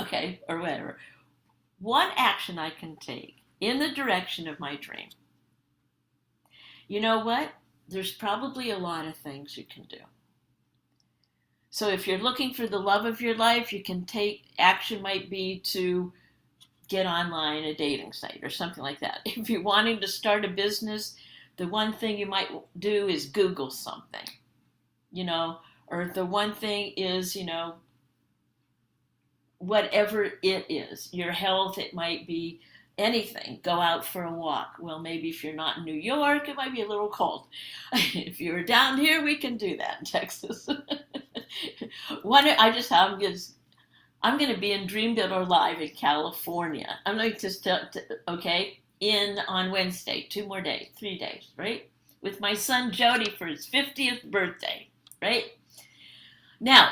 S1: okay, or whatever, one action I can take in the direction of my dream. You know what? There's probably a lot of things you can do. So if you're looking for the love of your life, you can take action might be to get online a dating site or something like that. If you're wanting to start a business, the one thing you might do is Google something, or the one thing is, whatever it is, your health, it might be anything. Go out for a walk. Well, maybe if you're not in New York, it might be a little cold. If you're down here, we can do that in Texas. I'm going to be in Dreambuilder Live in California. I'm going to on Wednesday, 3 days, right? With my son Jody for his 50th birthday, right? Now,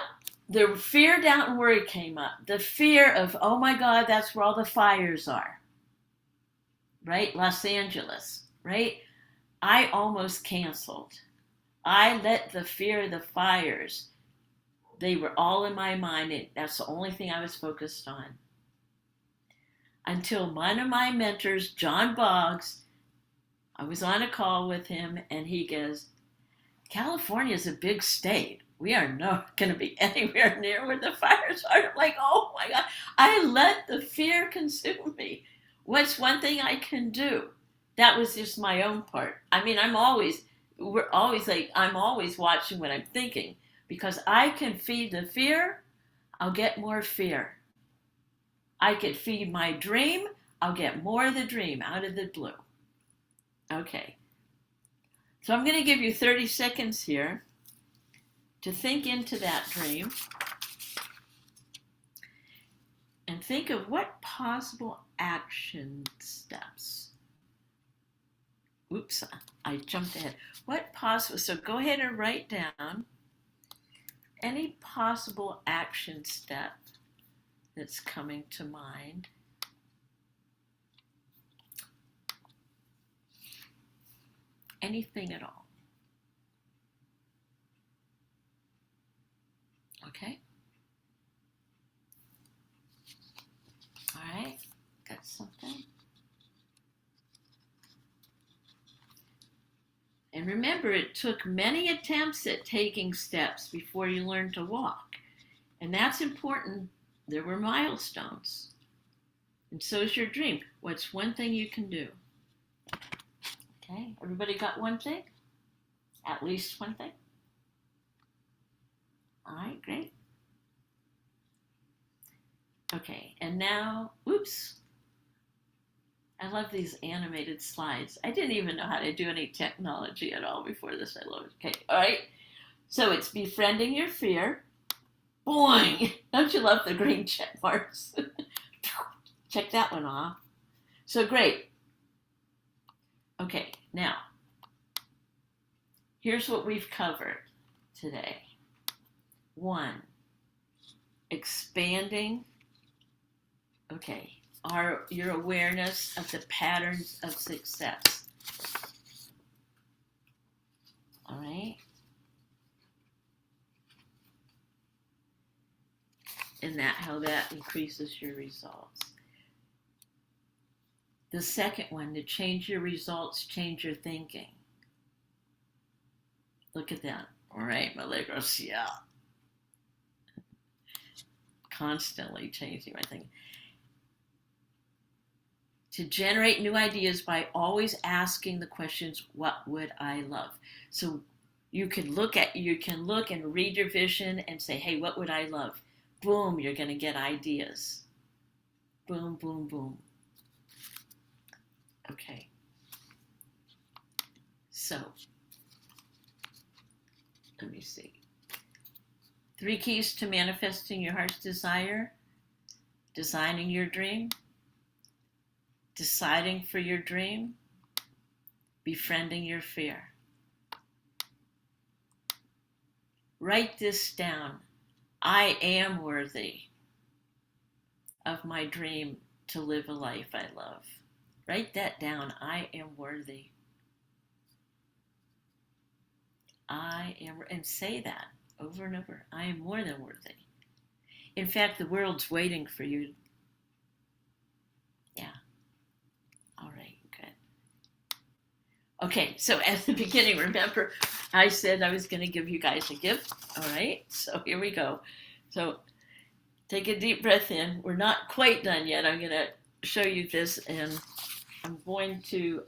S1: the fear, doubt, and worry came up. The fear of, oh my God, that's where all the fires are, right? Los Angeles, right? I almost canceled. I let the fear of the fires, they were all in my mind. That's the only thing I was focused on. Until one of my mentors, John Boggs, I was on a call with him and he goes, California is a big state. We are not going to be anywhere near where the fires are. I'm like, oh my God, I let the fear consume me. What's one thing I can do? That was just my own part. I mean, I'm always watching what I'm thinking, because I can feed the fear, I'll get more fear. I could feed my dream, I'll get more of the dream out of the blue. Okay. So I'm going to give you 30 seconds here to think into that dream and think of what possible action steps. Oops, I jumped ahead. So go ahead and write down any possible action step that's coming to mind. Anything at all. Okay? All right, got something? And remember, it took many attempts at taking steps before you learned to walk. And that's important. There were milestones. And so is your dream. What's one thing you can do? Okay, everybody got one thing? At least one thing? All right, great. Okay, and now, oops. I love these animated slides. I didn't even know how to do any technology at all before this. I love it. Okay, all right. So it's befriending your fear. Boing! Don't you love the green check marks? Check that one off. So great. Okay, now, here's what we've covered today. 1, expanding, your awareness of the patterns of success. All right? And how that increases your results. The second one, to change your results, change your thinking. Look at that. All right, my leg goes, yeah. Constantly changing my thinking. To generate new ideas by always asking the questions, what would I love? So you can look and read your vision and say, hey, what would I love? Boom, you're going to get ideas. Boom, boom, boom. Okay. So, let me see. 3 keys to manifesting your heart's desire: designing your dream, deciding for your dream, befriending your fear. Write this down. I am worthy of my dream to live a life I love. Write that down. I am worthy. And say that over and over. I am more than worthy. In fact, the world's waiting for you. Yeah. All right, good. Okay, so at the beginning, remember, I said I was going to give you guys a gift. All right, so here we go. So take a deep breath in. We're not quite done yet. I'm going to show you this, and I'm going to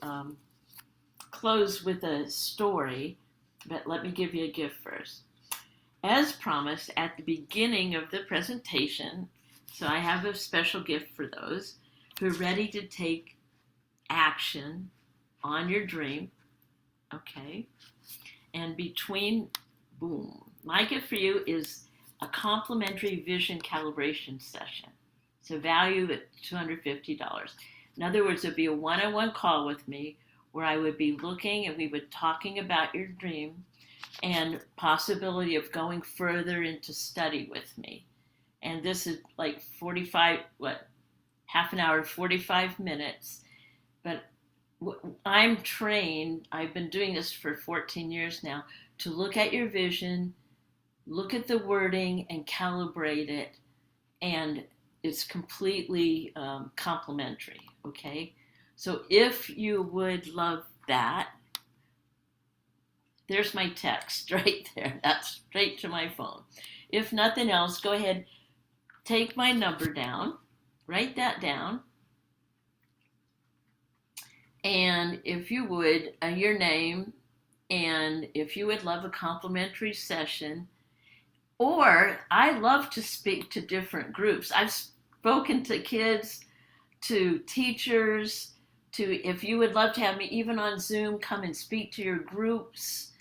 S1: close with a story, but let me give you a gift first. As promised at the beginning of the presentation, so I have a special gift for those who are ready to take action on your dream. Okay. And boom, my gift for you is a complimentary vision calibration session. It's a value at $250. In other words, it'd be a one-on-one call with me where I would be looking and we would talking about your dream and possibility of going further into study with me. And this is like half an hour, 45 minutes. But I'm trained, I've been doing this for 14 years now, to look at your vision, look at the wording and calibrate it. And it's completely complimentary, okay? So if you would love that, there's my text right there. That's straight to my phone. If nothing else, go ahead, take my number down, write that down. And if you would, your name, and if you would love a complimentary session, or I love to speak to different groups. I've spoken to kids, to teachers, to if you would love to have me even on Zoom, come and speak to your groups.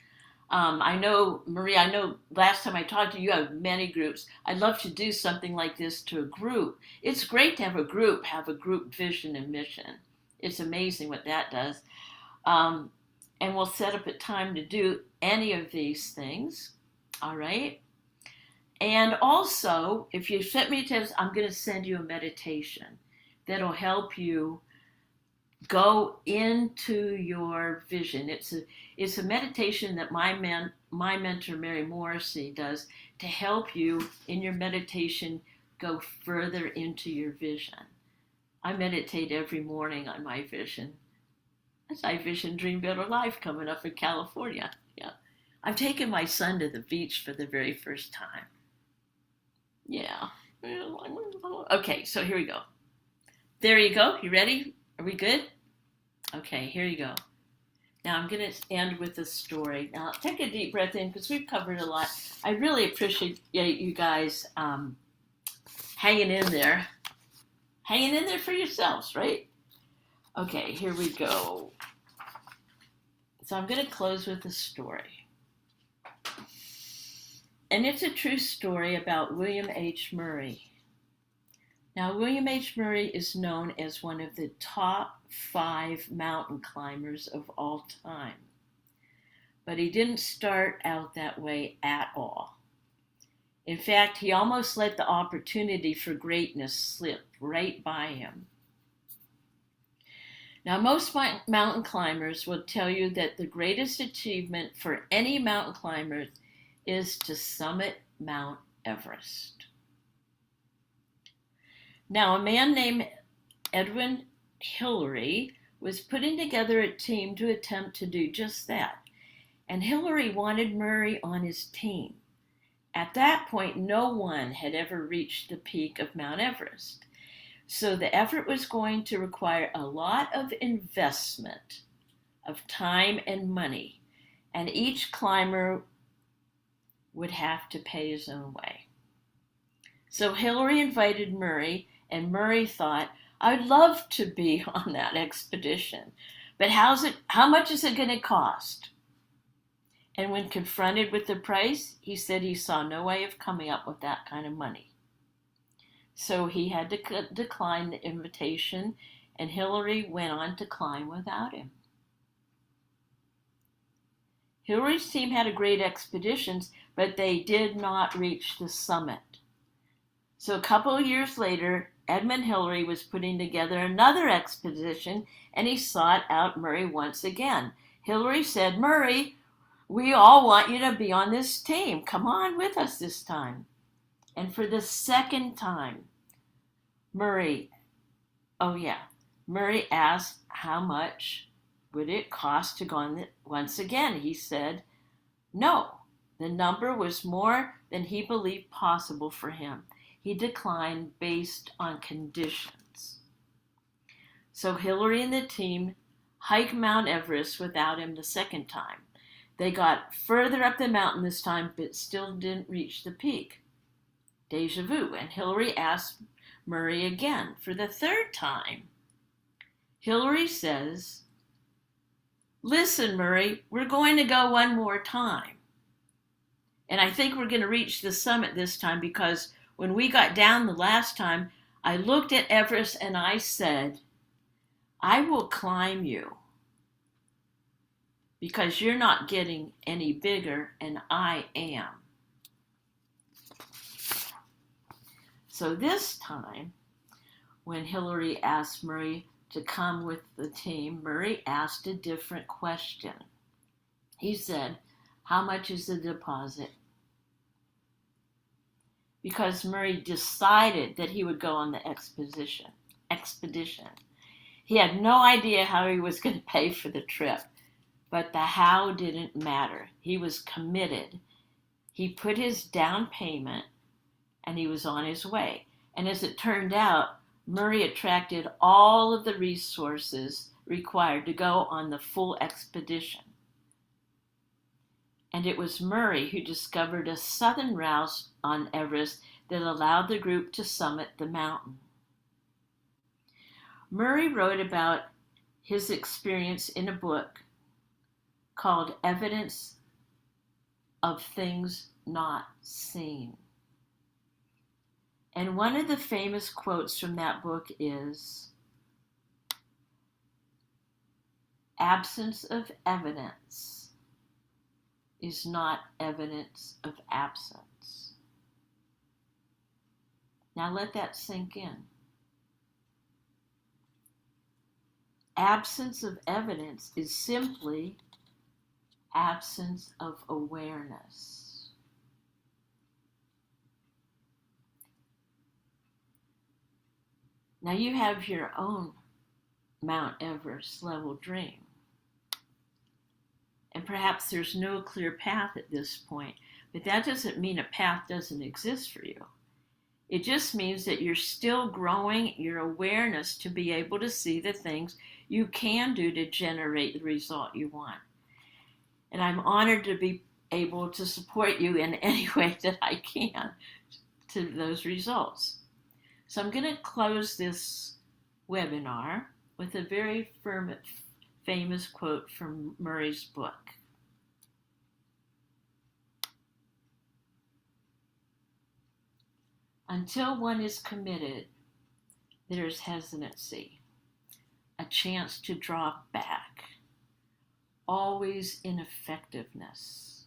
S1: I know, Marie, I know last time I talked to you, you have many groups. I'd love to do something like this to a group. It's great to have a group vision and mission. It's amazing what that does. And we'll set up a time to do any of these things. All right. And also, if you send me tips, I'm going to send you a meditation that'll help you go into your vision. It's a meditation that my mentor Mary Morrissey does to help you in your meditation go further into your vision. I meditate every morning on my vision. As I vision Dream Builder Life coming up in California. Yeah, I'm taking my son to the beach for the very first time. Yeah. Okay, so here we go. There you go. You ready? Are we good? Okay, here you go. Now I'm going to end with a story. Now take a deep breath in because we've covered a lot. I really appreciate you guys hanging in there. Hanging in there for yourselves, right? Okay, here we go. So I'm going to close with a story. And it's a true story about William H. Murray. Now, William H. Murray is known as one of the top 5 mountain climbers of all time. But he didn't start out that way at all. In fact, he almost let the opportunity for greatness slip right by him. Now, most mountain climbers will tell you that the greatest achievement for any mountain climber is to summit Mount Everest. Now, a man named Edwin Hillary was putting together a team to attempt to do just that. And Hillary wanted Murray on his team. At that point, no one had ever reached the peak of Mount Everest. So the effort was going to require a lot of investment of time and money, and each climber would have to pay his own way. So Hillary invited Murray, and Murray thought, I'd love to be on that expedition, but how much is it going to cost? And when confronted with the price, he said he saw no way of coming up with that kind of money. So he had to decline the invitation, and Hillary went on to climb without him. Hillary's team had a great expeditions, but they did not reach the summit. So a couple of years later, Edmund Hillary was putting together another expedition, and he sought out Murray once again. Hillary said, Murray, we all want you to be on this team. Come on with us this time. And for the second time, Murray asked how much would it cost to go on once again. He said, no, the number was more than he believed possible for him. He declined based on conditions. So Hillary and the team hiked Mount Everest without him the second time. They got further up the mountain this time, but still didn't reach the peak. Deja vu. And Hillary asked Murray again for the third time. Hillary says, listen, Murray, we're going to go one more time. And I think we're going to reach the summit this time because when we got down the last time, I looked at Everest and I said, I will climb you because you're not getting any bigger and I am. So this time, when Hillary asked Murray to come with the team, Murray asked a different question. He said, how much is the deposit? Because Murray decided that he would go on the expedition. He had no idea how he was going to pay for the trip, but the how didn't matter. He was committed. He put his down payment and he was on his way. And as it turned out, Murray attracted all of the resources required to go on the full expedition. And it was Murray who discovered a southern route on Everest that allowed the group to summit the mountain. Murray wrote about his experience in a book called Evidence of Things Not Seen. And one of the famous quotes from that book is, "Absence of evidence is not evidence of absence." Now let that sink in. Absence of evidence is simply absence of awareness. Now you have your own Mount Everest level dream. And perhaps there's no clear path at this point, but that doesn't mean a path doesn't exist for you. It just means that you're still growing your awareness to be able to see the things you can do to generate the result you want. And I'm honored to be able to support you in any way that I can to those results. So I'm going to close this webinar with a very famous quote from Murray's book. Until one is committed, there is hesitancy, a chance to draw back, always ineffectiveness.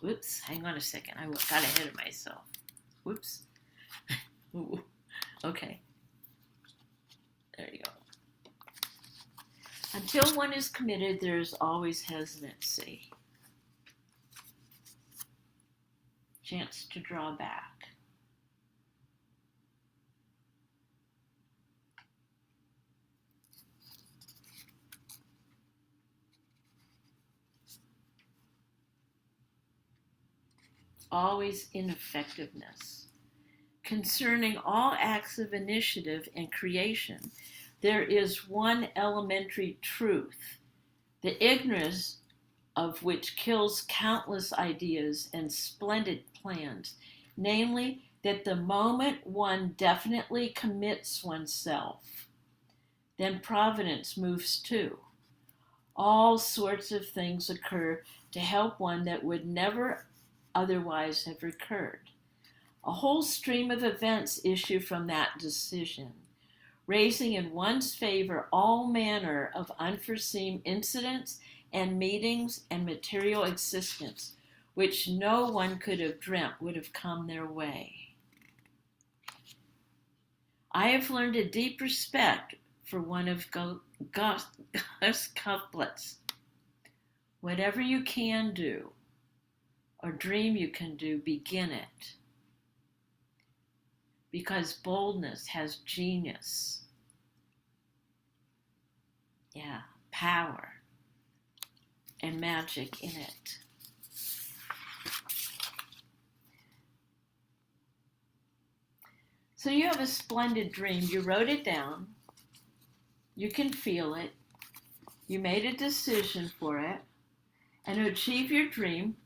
S1: Whoops, hang on a second. I got ahead of myself. Whoops. Ooh. Okay. There you go. Until one is committed, there's always hesitancy. Chance to draw back. Always ineffectiveness. Concerning all acts of initiative and creation, there is one elementary truth, the ignorance of which kills countless ideas and splendid plans, namely that the moment one definitely commits oneself, then providence moves too. All sorts of things occur to help one that would never otherwise have occurred. A whole stream of events issue from that decision, raising in one's favor all manner of unforeseen incidents and meetings and material existence, which no one could have dreamt would have come their way. I have learned a deep respect for one of Goethe's couplets. Whatever you can do, or dream you can do, begin it. Because boldness has genius. Yeah, power and magic in it. So you have a splendid dream. You wrote it down. You can feel it. You made a decision for it. And to achieve your dream,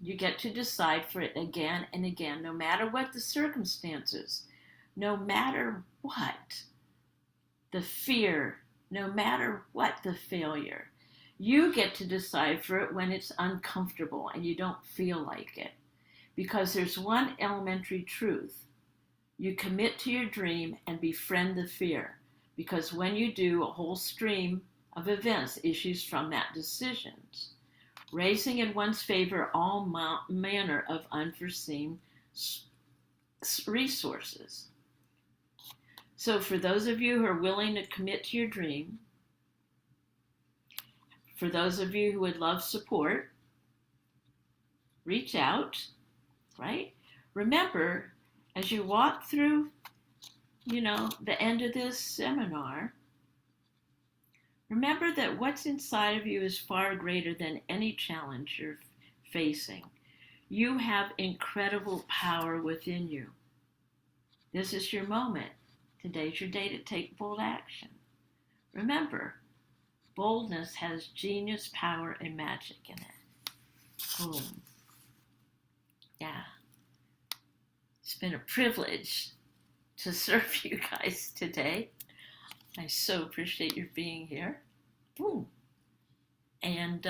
S1: you get to decide for it again and again, no matter what the circumstances, no matter what the fear, no matter what the failure. You get to decide for it when it's uncomfortable and you don't feel like it. Because there's one elementary truth. You commit to your dream and befriend the fear. Because when you do, a whole stream of events issues from that decisions, raising in one's favor all manner of unforeseen resources. So for those of you who are willing to commit to your dream, for those of you who would love support, reach out, right? Remember, as you walk through, the end of this seminar, remember that what's inside of you is far greater than any challenge you're facing. You have incredible power within you. This is your moment. Today's your day to take bold action. Remember, boldness has genius, power, and magic in it. Boom. Yeah. It's been a privilege to serve you guys today. I so appreciate your being here. Boom. And